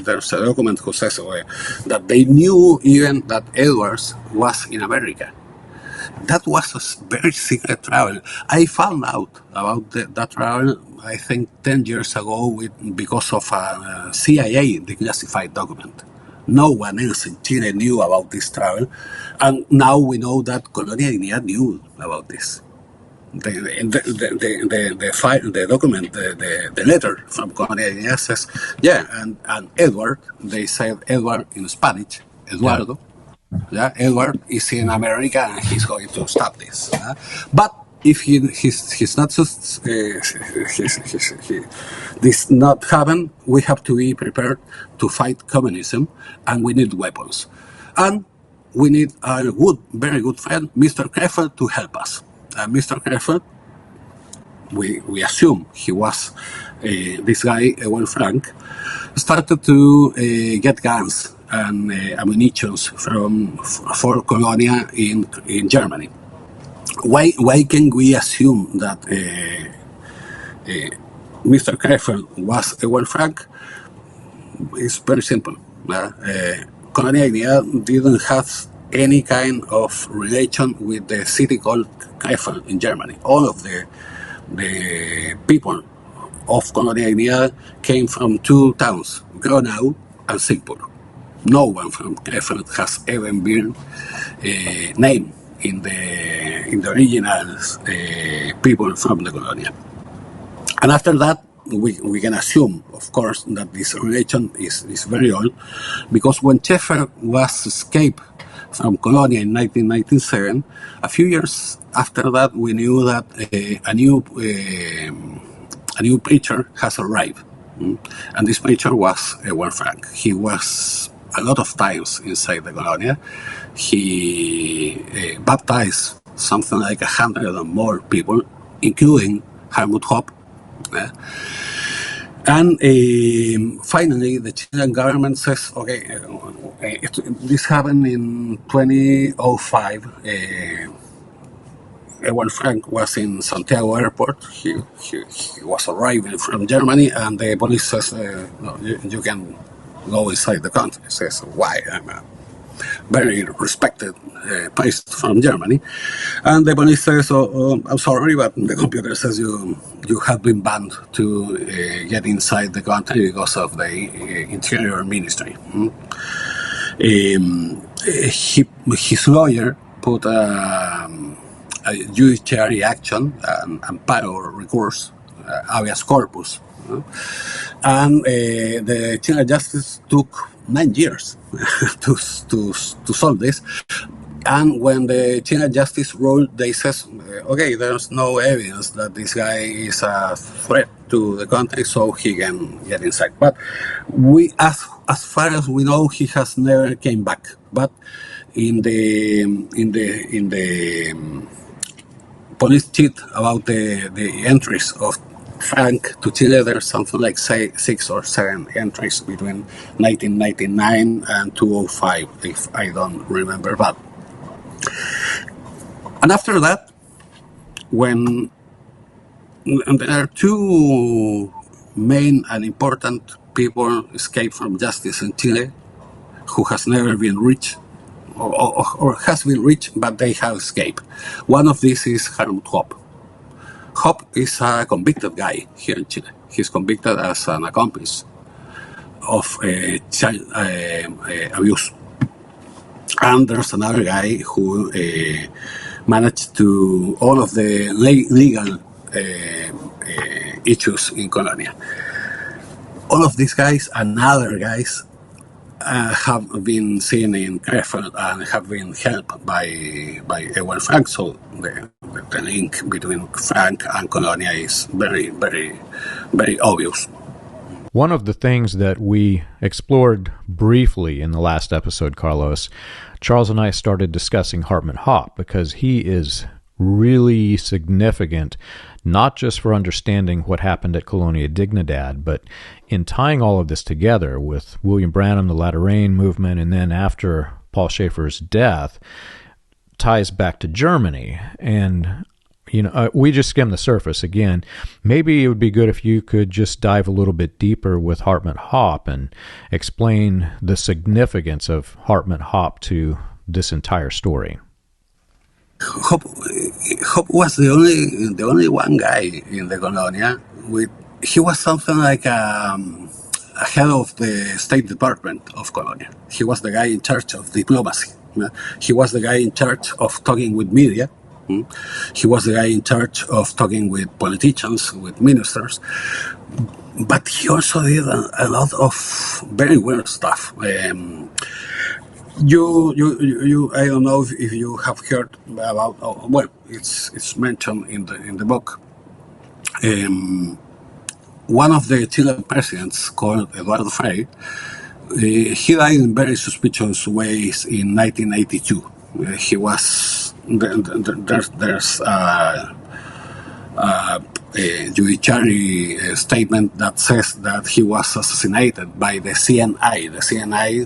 There's a document who says that they knew even that Edwards was in America. That was a very secret travel. I found out about that travel, I think, 10 years ago because of a CIA declassified document. No one else in Chile knew about this travel, and now we know that Colonia Dignidad knew about this. The document, the letter from Colonia Dignidad says, yeah, and Edward, they said Edward in Spanish, Eduardo. Yeah, Edward is in America and he's going to stop this. But if he's not this not happen, we have to be prepared to fight communism, and we need weapons, and we need a very good friend, Mr. Schäfer, to help us. Mr. Gerhard, we assume he was this guy, Ewald Frank, started to get guns and ammunition for Colonia in Germany. Why can we assume that Mr. Gerhard was Ewald Frank? It's very simple. Colonia Dignidad didn't have any kind of relation with the city called Schäfer in Germany. All of the people of Colonia Dignidad came from 2 towns, Gronau and Siegburg. No one from Schäfer has ever been named in the original people from the Colonia. And after that, we can assume, of course, that this relation is very old, because when Schäfer was escaped from Colonia in 1997, a few years after that, we knew that a new preacher has arrived, and this preacher was Ewald Frank. He was a lot of times inside the Colonia. He baptized something like 100 or more people, including Hartmut Hopp. And finally, the Chilean government says, okay, this happened in 2005. Ewald Frank was in Santiago airport. He was arriving from Germany, and the police says, no, you can go inside the country. He says, why? very respected priest from Germany. And the police says, I'm sorry, but the computer says you have been banned to get inside the country because of the Interior Ministry. His lawyer put a judiciary action, amparo recourse, habeas corpus. And the Chilean justice took 9 years to solve this. And when the Chilean justice ruled, they says, okay, there's no evidence that this guy is a threat to the country, so he can get inside. But we, as far as we know, he has never came back. But in the police cheat about the entries of Frank to Chile, there's something like 6 or 7 entries between 1999 and 2005, if I don't remember bad. And after that, when there are 2 main and important people escaped from justice in Chile who has never been reached, or has been reached, but they have escaped. One of these is Hartmut Hopp. Hopp is a convicted guy here in Chile. He's convicted as an accomplice of child abuse. And there's another guy who managed to all of the legal issues in Colonia. All of these guys and other guys have been seen in Schäfer and have been helped by Ewald Frank. So the link between Frank and Colonia is very, very, very obvious. One of the things that we explored briefly in the last episode, Carlos, Charles and I started discussing Hartmut Hopp because he is really significant, not just for understanding what happened at Colonia Dignidad, but in tying all of this together with William Branham, the Latter Rain movement, and then after Paul Schäfer's death, ties back to Germany. And we just skimmed the surface again. Maybe it would be good if you could just dive a little bit deeper with Hartmut Hopp and explain the significance of Hartmut Hopp to this entire story. Hopp was the only one guy in the Colonia he was something like a head of the State Department of Colonia. He was the guy in charge of diplomacy. He was the guy in charge of talking with media. He was the guy in charge of talking with politicians, with ministers. But he also did a lot of very weird stuff. I don't know if you have heard about. It's mentioned in the book. One of the Chilean presidents, called Ewald Frank, he died in very suspicious ways in 1982. He was there's a judiciary statement that says that he was assassinated by the CNI. The CNI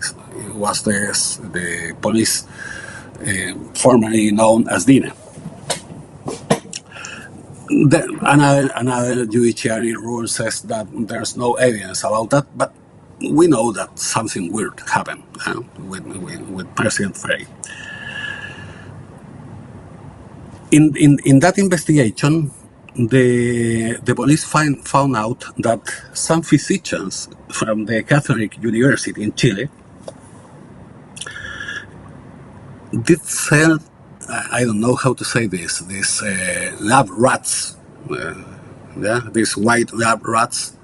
was the police formerly known as DINE. Another judiciary rule says that there's no evidence about that, but we know that something weird happened with President Frey. In that investigation, the police found out that some physicians from the Catholic University in Chile did sell, I don't know how to say this, these lab rats, these white lab rats,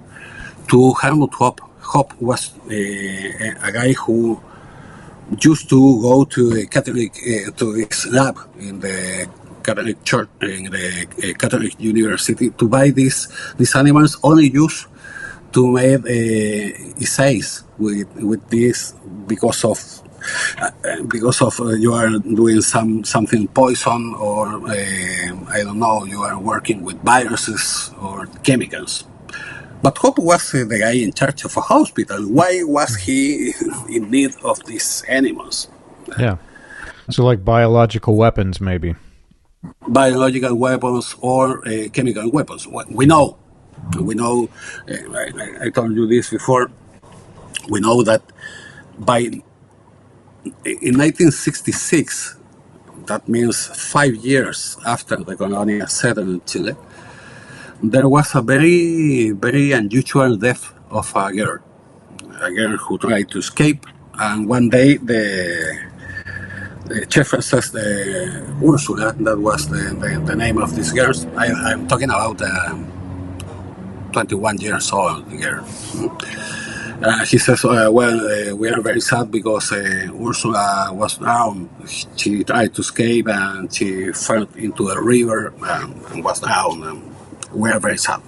to Hartmut Hopp. Hopp was a guy who used to go to the Catholic, to his lab in the Catholic Church, in the Catholic University, to buy these animals only used to make essays with this because of you are doing something poison, or I don't know, you are working with viruses or chemicals. But Hopp was the guy in charge of a hospital. Why was he in need of these animals? Yeah. So like biological weapons, maybe. Biological weapons or chemical weapons. We know, I told you this before, we know that by in 1966, that means 5 years after the Colonia settled in Chile, there was a very, very unusual death of a girl who tried to escape. And one day the Schäfer says Ursula, that was the name of this girl. I'm talking about 21 years old girl. He says, we are very sad because Ursula was drowned. She tried to escape and she fell into a river and was drowned. And we are very sad.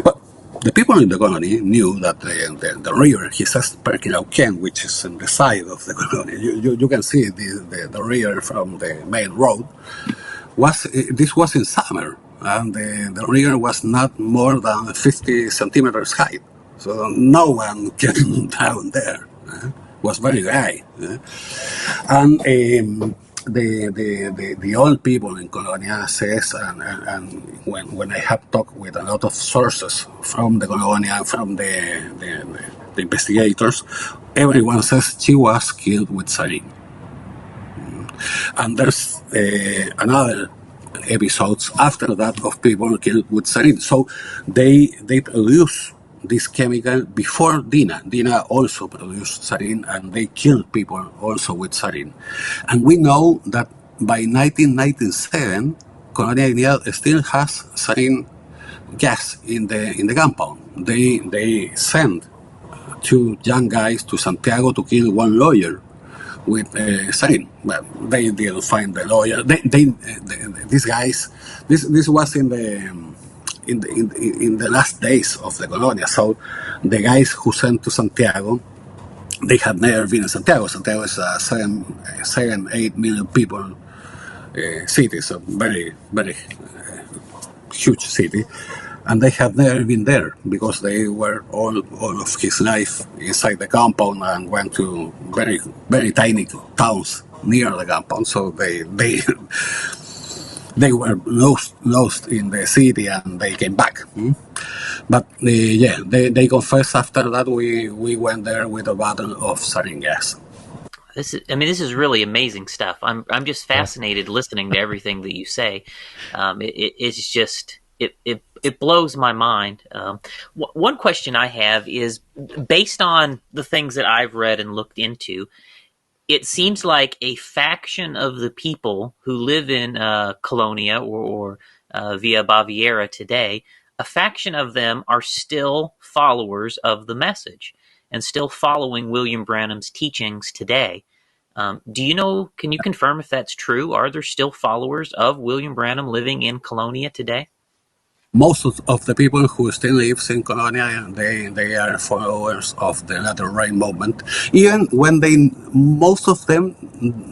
But the people in the colony knew that the river, he says, Perkinauken, which is on the side of the colony, you can see the river from the main road, this was in summer, and the river was not more than 50 centimeters high. So no one can down there. Was very dry. And the old people in Colonia says, and when I have talked with a lot of sources from the Colonia, from the investigators, everyone says she was killed with sarin. And there's another episodes after that of people killed with sarin. So they produce this chemical before Dina. Dina also produced sarin, and they killed people also with sarin. And we know that by 1997, Colonia Dignidad still has sarin gas in the compound. They sent 2 young guys to Santiago to kill 1 lawyer with sarin. But they didn't find the lawyer. These guys, this was in the last days of the Colonia. So the guys who sent to Santiago, they had never been in Santiago. Santiago is a 8 million people city, so very, very huge city. And they had never been there because they were all of his life inside the compound and went to very, very tiny towns near the compound. So they were lost in the city and they came back. But they confessed after that we went there with a bottle of sarin gas. This is really amazing stuff. I'm just fascinated listening to everything that you say. It's just it blows my mind. One question I have is, based on the things that I've read and looked into, it seems like a faction of the people who live in Colonia or Via Baviera today, a faction of them are still followers of the message and still following William Branham's teachings today. Do you know, can you confirm if that's true? Are there still followers of William Branham living in Colonia today? Most of the people who still live in Colonia, they are followers of the Latter Rain movement, even when most of them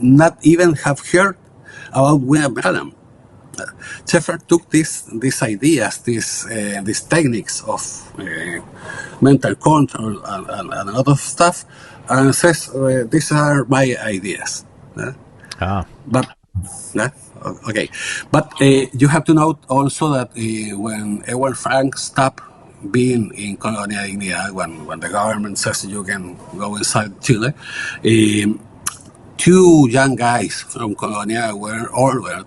not even have heard about William Branham. Schäfer took these ideas, these techniques of mental control and a lot of stuff, and says, these are my ideas. But okay, but you have to note also that when Ewald Frank stopped being in Colonia Dignidad, when the government says you can go inside Chile, 2 young guys from Colonia were ordered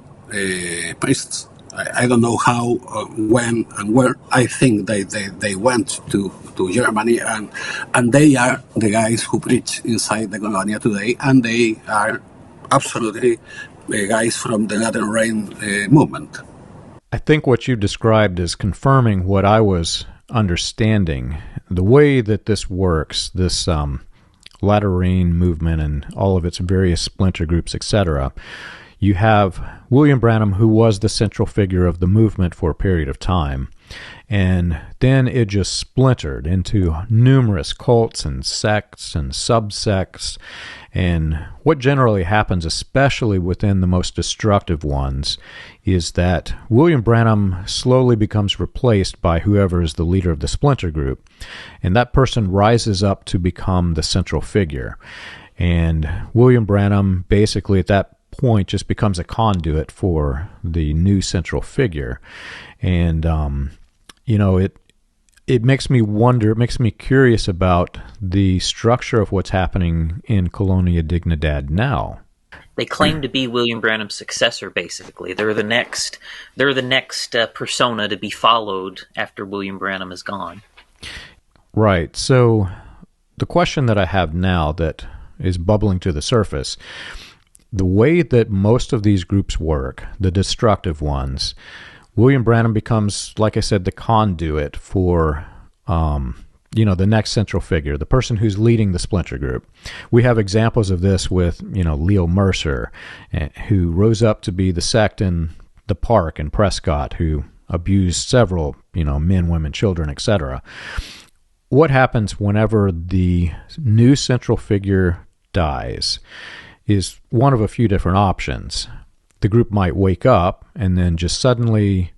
priests. I don't know how, when, and where. I think they went to Germany, and they are the guys who preach inside the Colonia today, and they are absolutely guys from the Latter Rain movement. I think what you described is confirming what I was understanding. The way that this works, this Latter Rain movement and all of its various splinter groups, etc., you have William Branham, who was the central figure of the movement for a period of time, and then it just splintered into numerous cults and sects and subsects. And what generally happens, especially within the most destructive ones, is that William Branham slowly becomes replaced by whoever is the leader of the splinter group, and that person rises up to become the central figure. And William Branham basically at that point just becomes a conduit for the new central figure. And it makes me wonder, it makes me curious about the structure of what's happening in Colonia Dignidad now. They claim to be William Branham's successor, basically. They're the next persona to be followed after William Branham is gone. Right. So the question that I have now that is bubbling to the surface, the way that most of these groups work, the destructive ones, William Branham becomes, like I said, the conduit for, the next central figure, the person who's leading the splinter group. We have examples of this with, Leo Mercer, who rose up to be the sect in the park in Prescott, who abused several, men, women, children, etc. What happens whenever the new central figure dies is one of a few different options. The group might wake up and then just suddenly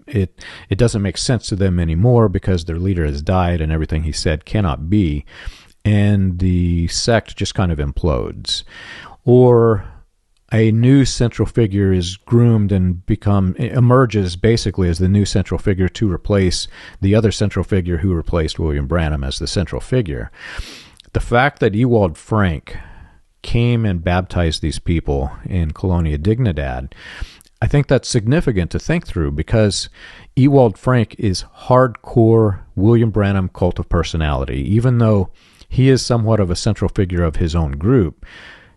it doesn't make sense to them anymore because their leader has died and everything he said cannot be, and the sect just kind of implodes. Or a new central figure is groomed and emerges basically as the new central figure to replace the other central figure who replaced William Branham as the central figure. The fact that Ewald Frank came and baptized these people in Colonia Dignidad, I think that's significant to think through, because Ewald Frank is hardcore William Branham cult of personality. Even though he is somewhat of a central figure of his own group,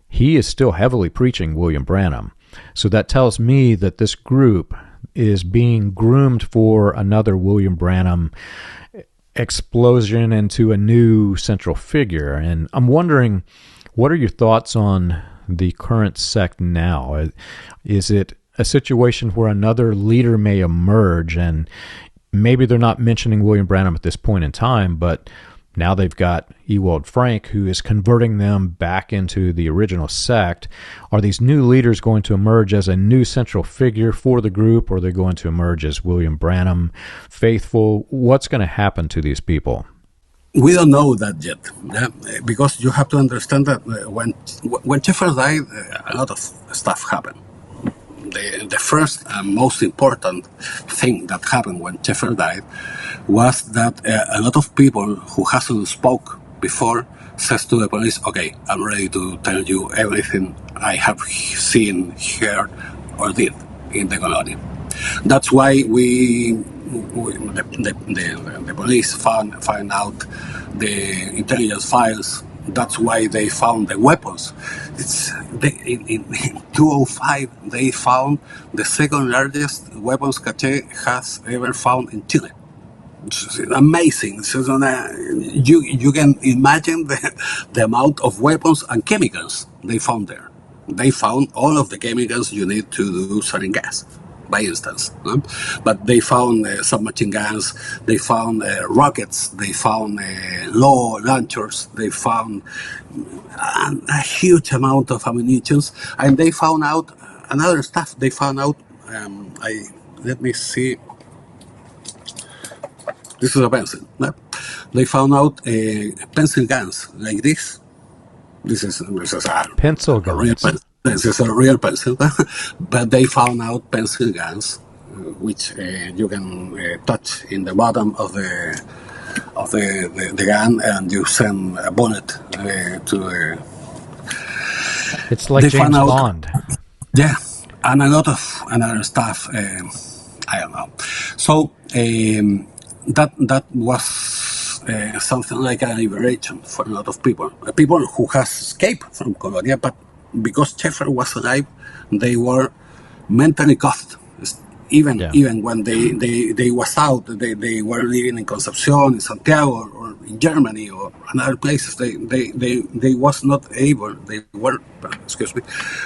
he is still heavily preaching William Branham. So that tells me that this group is being groomed for another William Branham explosion into a new central figure. And I'm wondering, what are your thoughts on the current sect now? Is it a situation where another leader may emerge, and maybe they're not mentioning William Branham at this point in time, but now they've got Ewald Frank who is converting them back into the original sect? Are these new leaders going to emerge as a new central figure for the group, or are they going to emerge as William Branham faithful? What's going to happen to these people? We don't know that yet, because you have to understand that when Schäfer died, a lot of stuff happened. The first and most important thing that happened when Schäfer died was that a lot of people who hasn't spoke before says to the police, "Okay, I'm ready to tell you everything I have seen, heard, or did in the colony." That's why the police find out the intelligence files. That's why they found the weapons. In 2005, they found the second largest weapons cache has ever found in Chile. It's amazing. You can imagine the amount of weapons and chemicals they found there. They found all of the chemicals you need to do sarin gas, by instance. But they found submachine guns, they found rockets, they found law launchers, they found a huge amount of ammunition, and they found out another stuff. They found out, let me see, this is a pencil. They found out pencil guns like this. This is a pencil guns. This is a real pencil, but they found out pencil guns, which you can touch in the bottom of the gun, and you send a bullet to the. It's like James Bond. Yeah, and a lot of another stuff. I don't know. So that was something like a liberation for a lot of people who has escaped from Colonia, but because Schäfer was alive, they were mentally cuffed. Even when they was out, they were living in Concepcion, in Santiago, or in Germany, or other places. They was not able. They were,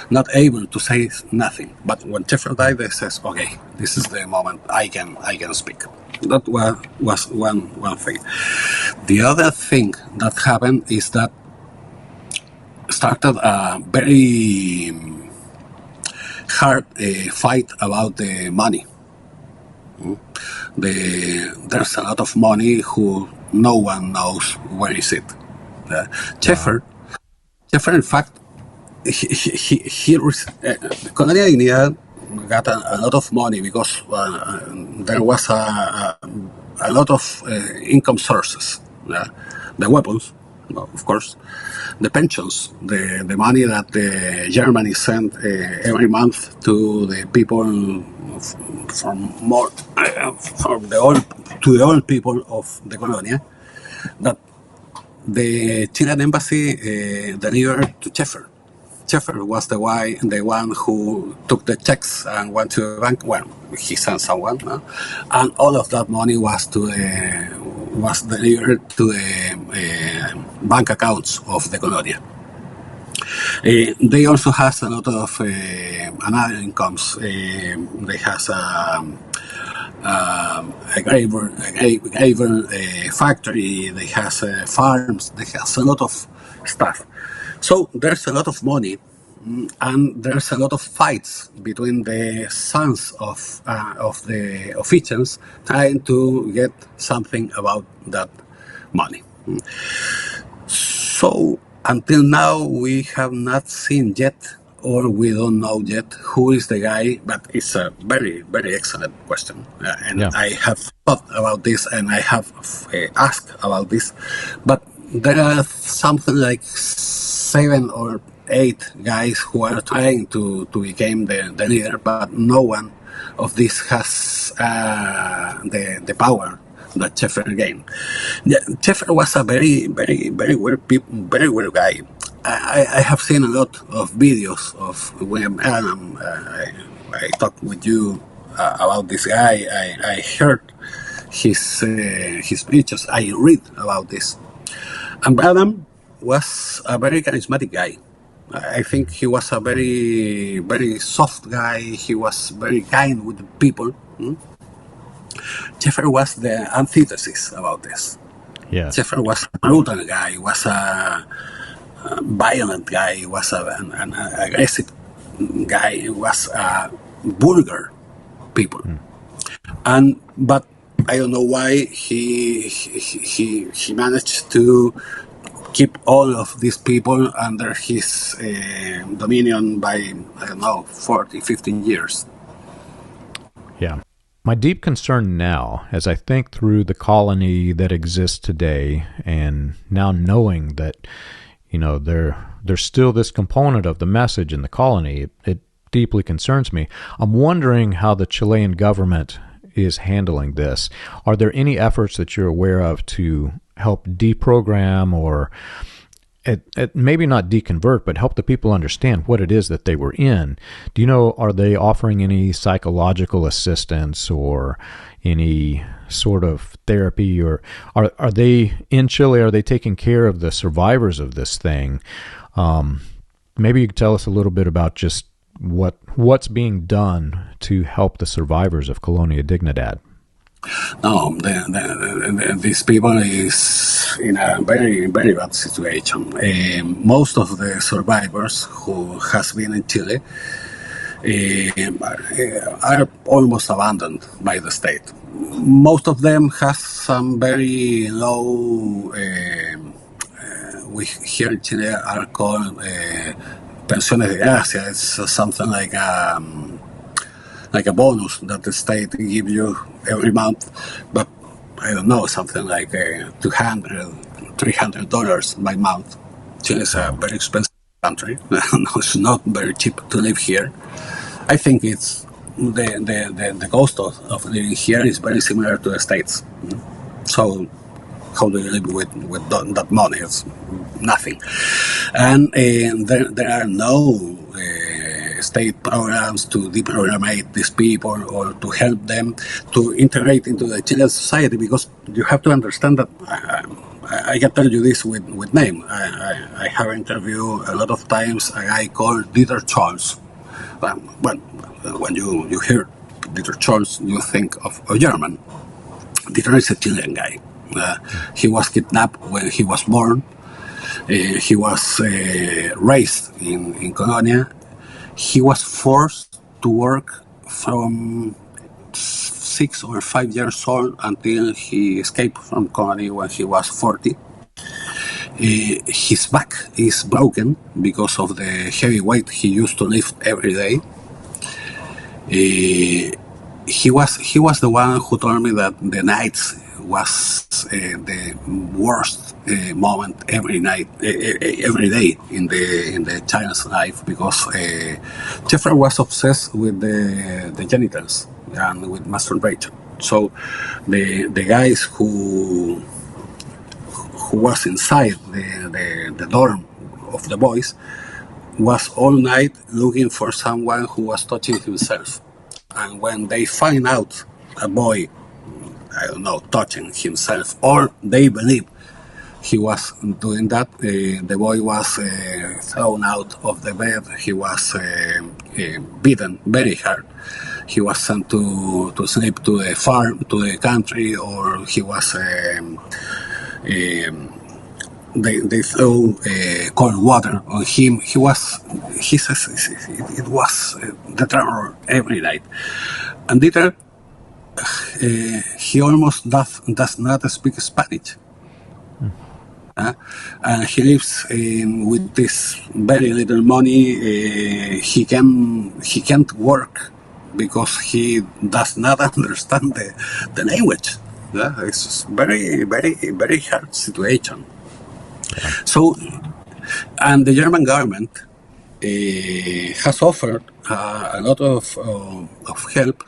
not able to say nothing. But when Schäfer died, they says, "Okay, this is the moment I can speak." That was one thing. The other thing that happened is that started a very hard fight about the money. There's a lot of money who no one knows where is it. Schäfer, in fact, Colonia Dignidad got a lot of money because there was a a lot of income sources. The weapons, of course, the pensions, the money that Germany sent every month to the people from the old people of the Colonia, that the Chilean embassy delivered to Schäfer. Schäfer was the one who took the checks and went to the bank. Well, he sent someone, and all of that money was delivered to the bank accounts of the Colonia. They also has a lot of another incomes. They has a gravel factory. They has farms. They has a lot of stuff. So there's a lot of money, and there's a lot of fights between the sons of the officials trying to get something about that money. So until now, we have not seen yet, or we don't know yet, who is the guy, but it's a very, very excellent question. I have thought about this, and I have asked about this, but there are something like 7 or 8 guys who are trying to become the leader, but no one of these has the power that Schäfer gained. Schäfer was a very, very, very weird guy. I have seen a lot of videos of William Branham. I talked with you about this guy. I heard his speeches. I read about this. And Branham was a very charismatic guy. I think he was a very, very soft guy. He was very kind with the people. Schäfer was the antithesis about this. Yeah. Schäfer was a brutal guy, was a violent guy, was an aggressive guy, was a vulgar people. But I don't know why he managed to keep all of these people under his dominion by, 40, 15 years. Yeah. My deep concern now, as I think through the colony that exists today, and now knowing that, there's still this component of the message in the colony, it deeply concerns me. I'm wondering how the Chilean government is handling this. Are there any efforts that you're aware of to help deprogram or maybe not deconvert, but help the people understand what it is that they were in? Do you know, are they offering any psychological assistance or any sort of therapy, or are they in Chile, are they taking care of the survivors of this thing? Maybe you could tell us a little bit about just what's being done to help the survivors of Colonia Dignidad. No, these people is in a very, very bad situation. Most of the survivors who has been in Chile are almost abandoned by the state. Most of them has some very low, we here in Chile are called pensiones de gracia. It's something like a bonus that the state gives you every month, but I don't know, something like $200, $300 by month. Chile is a very expensive country. It's not very cheap to live here. I think it's the cost of living here is very similar to the States. So how do you live with that money? It's nothing. And there are no state programs to deprogram these people or to help them to integrate into the Chilean society, because you have to understand that I can tell you this with name. I have interviewed a lot of times a guy called Dieter Scholz. When you hear Dieter Scholz, you think of a German. Dieter is a Chilean guy. He was kidnapped when he was born. He was raised in Colonia. He was forced to work from 6 or 5 years old until he escaped from Colonia when he was 40. His back is broken because of the heavy weight he used to lift every day. he was the one who told me that the nights was the worst moment every night, every day in the child's life, because Schäfer was obsessed with the genitals and with masturbation. So the guys who was inside the dorm of the boys was all night looking for someone who was touching himself. And when they find out a boy, I don't know, touching himself, or they believe he was doing that, the boy was thrown out of the bed, he was beaten very hard. He was sent to sleep to a farm, to the country, or he was... They threw cold water on him. He says it was the terror every night. And Dieter, he almost does not speak Spanish. And he lives with this very little money. He can't work because he does not understand the language. It's very, very, very hard situation. So, and the German government has offered a lot of help,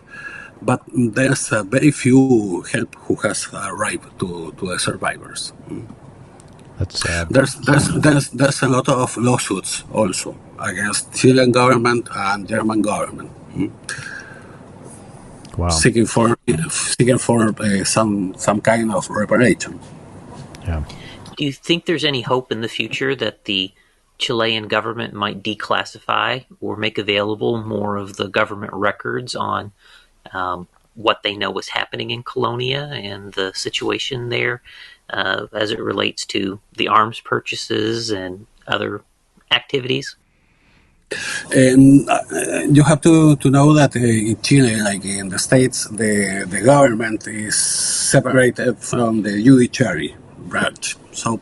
but there's very few help who has arrived to the survivors. That's sad. There's a lot of lawsuits also against Chilean government and German government. Wow. Seeking for some kind of reparation. Yeah. Do you think there's any hope in the future that the Chilean government might declassify or make available more of the government records on what they know was happening in Colonia and the situation there as it relates to the arms purchases and other activities? And you have to know that in Chile, like in the States, the government is separated from the judiciary branch. So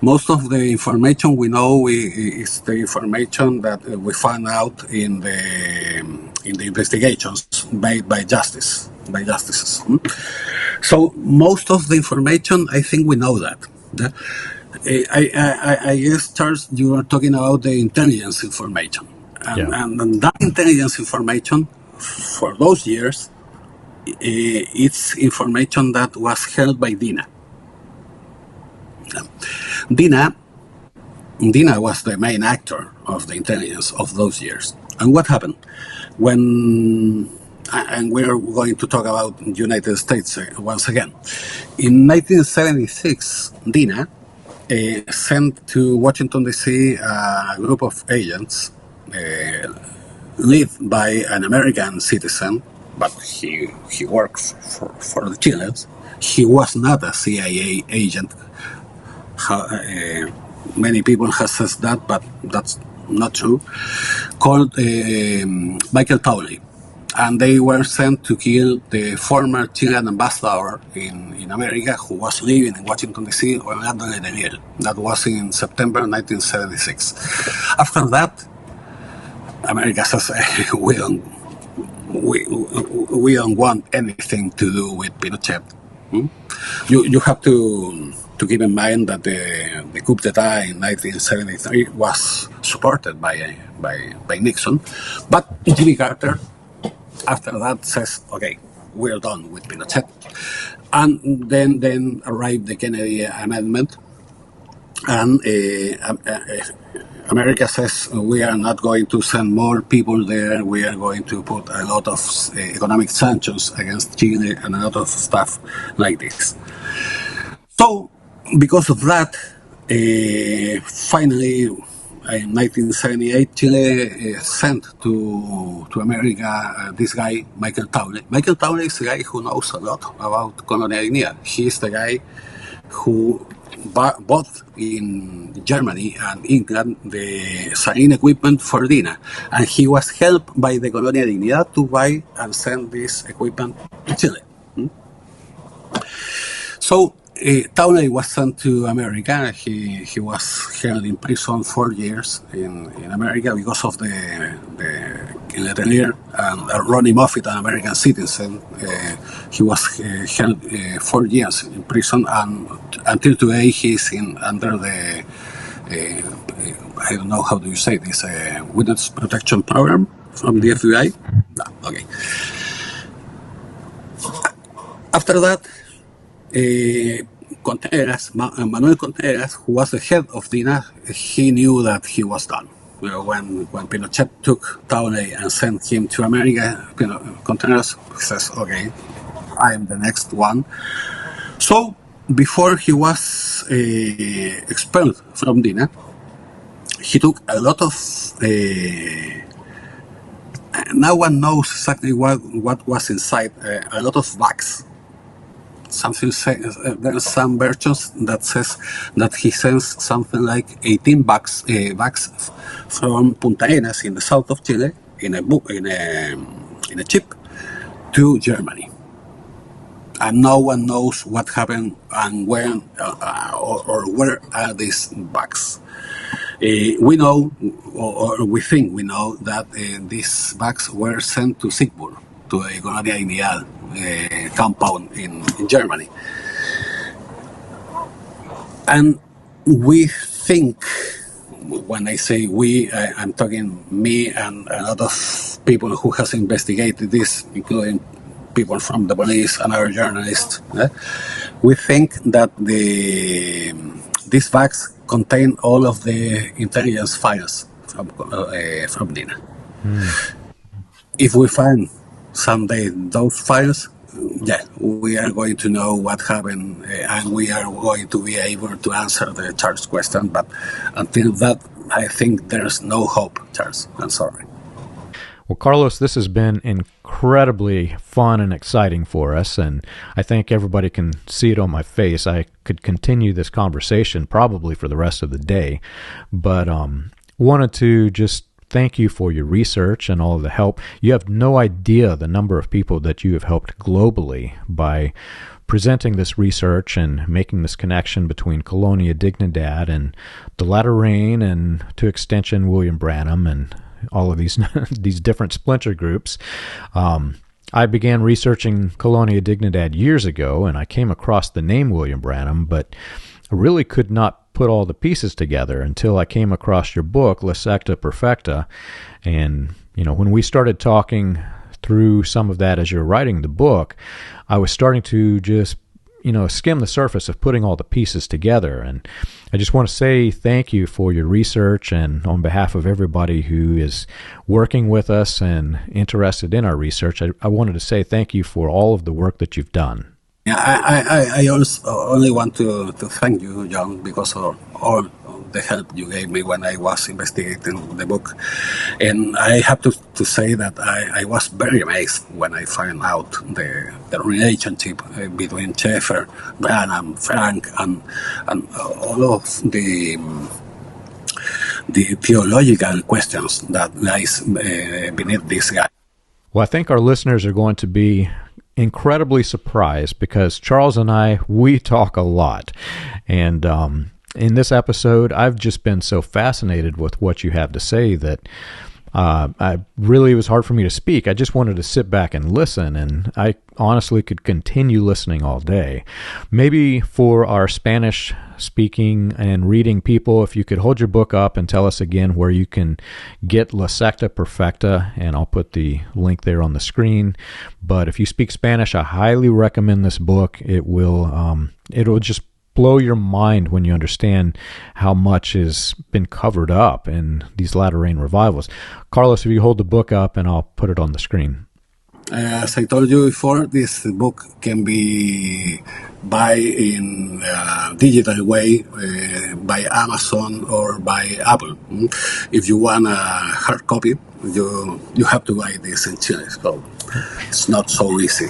most of the information we know is the information that we find out in the investigations made by justices. So most of the information, I think we know that. I guess, Charles, you are talking about the intelligence information. And that intelligence information for those years, it's information that was held by DINA. DINA was the main actor of the intelligence of those years. And what happened? And we're going to talk about the United States once again. In 1976, DINA sent to Washington, D.C. a group of agents led by an American citizen, but he worked for the Chileans. He was not a CIA agent. Many people have said that, but that's not true. Called Michael Townley. And they were sent to kill the former Chilean ambassador in America, who was living in Washington, D.C., Orlando Letelier. That was in September 1976. After that, America says, we don't want anything to do with Pinochet. You have to keep in mind that the coup d'etat in 1973 was supported by Nixon, but Jimmy Carter, after that, says, okay, we're done with Pinochet. And then arrived the Kennedy Amendment, and America says, we are not going to send more people there, we are going to put a lot of economic sanctions against Chile and a lot of stuff like this. So, because of that, finally, in 1978, Chile sent to America this guy, Michael Townley. Michael Townley is the guy who knows a lot about Colonia Dignidad. He is the guy who bought in Germany and England the saline equipment for DINA. And he was helped by the Colonia Dignidad to buy and send this equipment to Chile. So, Taunay was sent to America. He was held in prison 4 years in America because of the letelier and Ronnie Moffitt, an American citizen. He was held 4 years in prison, and until today he's under the I don't know how do you say this, witness protection program from the FBI. No, okay. After that, Manuel Contreras, who was the head of DINA, he knew that he was done. When Pinochet took Taunay and sent him to America, Contreras says, okay, I am the next one. So before he was expelled from DINA, he took a lot of... no one knows exactly what was inside, a lot of bags. There's some versions that says that he sends something like 18 bags from Punta Arenas in the south of Chile in a ship to Germany, and no one knows what happened and when or where are these bags. We know, or we think we know, that these bags were sent to Siegburg, to the Colonia Dignidad compound in Germany. And we think, when I say we, I'm talking me and a lot of people who has investigated this, including people from the police and other journalists. We think that these bags contain all of the intelligence files from DINA. If we find someday those files, we are going to know what happened, and we are going to be able to answer the Charles question. But until that, I think there's no hope, Charles. I'm sorry. Well, Carlos, this has been incredibly fun and exciting for us, and I think everybody can see it on my face. I could continue this conversation probably for the rest of the day, but wanted to just thank you for your research and all of the help. You have no idea the number of people that you have helped globally by presenting this research and making this connection between Colonia Dignidad and the Latter Rain, and to extension William Branham, and all of these these different splinter groups. I began researching Colonia Dignidad years ago, and I came across the name William Branham, but I really could not put all the pieces together until I came across your book, La Secta Perfecta. And, when we started talking through some of that as you're writing the book, I was starting to just, skim the surface of putting all the pieces together. And I just want to say thank you for your research, and on behalf of everybody who is working with us and interested in our research, I wanted to say thank you for all of the work that you've done. Yeah, I also only want to thank you, John, because of all the help you gave me when I was investigating the book. And I have to say that I was very amazed when I found out the relationship between Schäfer, Branham, Frank, and all of the theological questions that lies beneath this guy. Well, I think our listeners are going to be incredibly surprised, because Charles and we talk a lot. And in this episode, I've just been so fascinated with what you have to say that it was hard for me to speak. I just wanted to sit back and listen, and I honestly could continue listening all day. Maybe for our Spanish speaking and reading people, if you could hold your book up and tell us again where you can get La Secta Perfecta, and I'll put the link there on the screen. But if you speak Spanish, I highly recommend this book. It'll just blow your mind when you understand how much has been covered up in these latter rain revivals. Carlos, if you hold the book up, and I'll put it on the screen. As I told you before, this book can be buy in a digital way by Amazon or by Apple. If you want a hard copy, you have to buy this in Chile, so it's not so easy.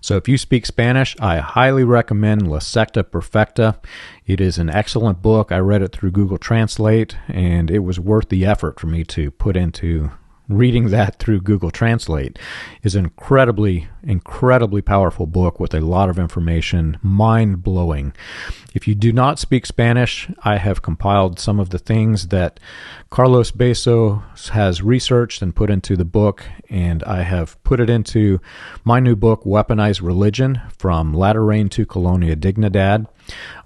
So if you speak Spanish, I highly recommend La Secta Perfecta. It is an excellent book. I read it through Google Translate, and it was worth the effort for me to put into reading that through Google Translate is an incredibly powerful book with a lot of information, mind-blowing. If you do not speak Spanish, I have compiled some of the things that Carlos Beso has researched and put into the book, and I have put it into my new book, Weaponized Religion, From Latter Rain to Colonia Dignidad.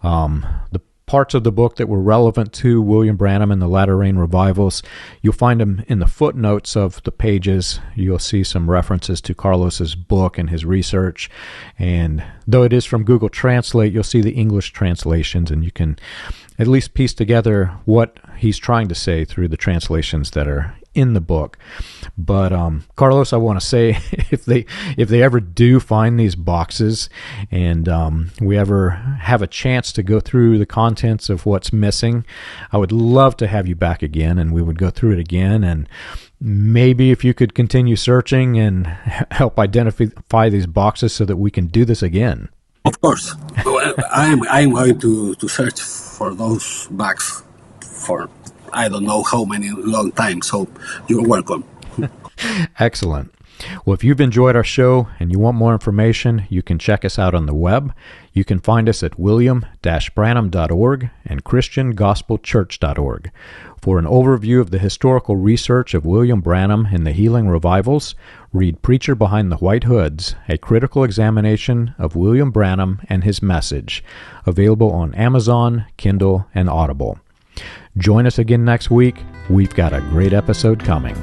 The parts of the book that were relevant to William Branham and the Latter Rain revivals, you'll find them in the footnotes of the pages. You'll see some references to Carlos's book and his research. And though it is from Google Translate, you'll see the English translations, and you can at least piece together what he's trying to say through the translations that are in the book. But Carlos, I want to say, if they ever do find these boxes and we ever have a chance to go through the contents of what's missing, I would love to have you back again, and we would go through it again, and maybe if you could continue searching and help identify these boxes so that we can do this again. Of course. I'm going to search for those bags for I don't know how many long time, so you're welcome. Excellent. Well, if you've enjoyed our show and you want more information, you can check us out on the web. You can find us at william-branham.org and christiangospelchurch.org. For an overview of the historical research of William Branham in the healing revivals, read Preacher Behind the White Hoods, a critical examination of William Branham and his message, available on Amazon, Kindle, and Audible. Join us again next week. We've got a great episode coming.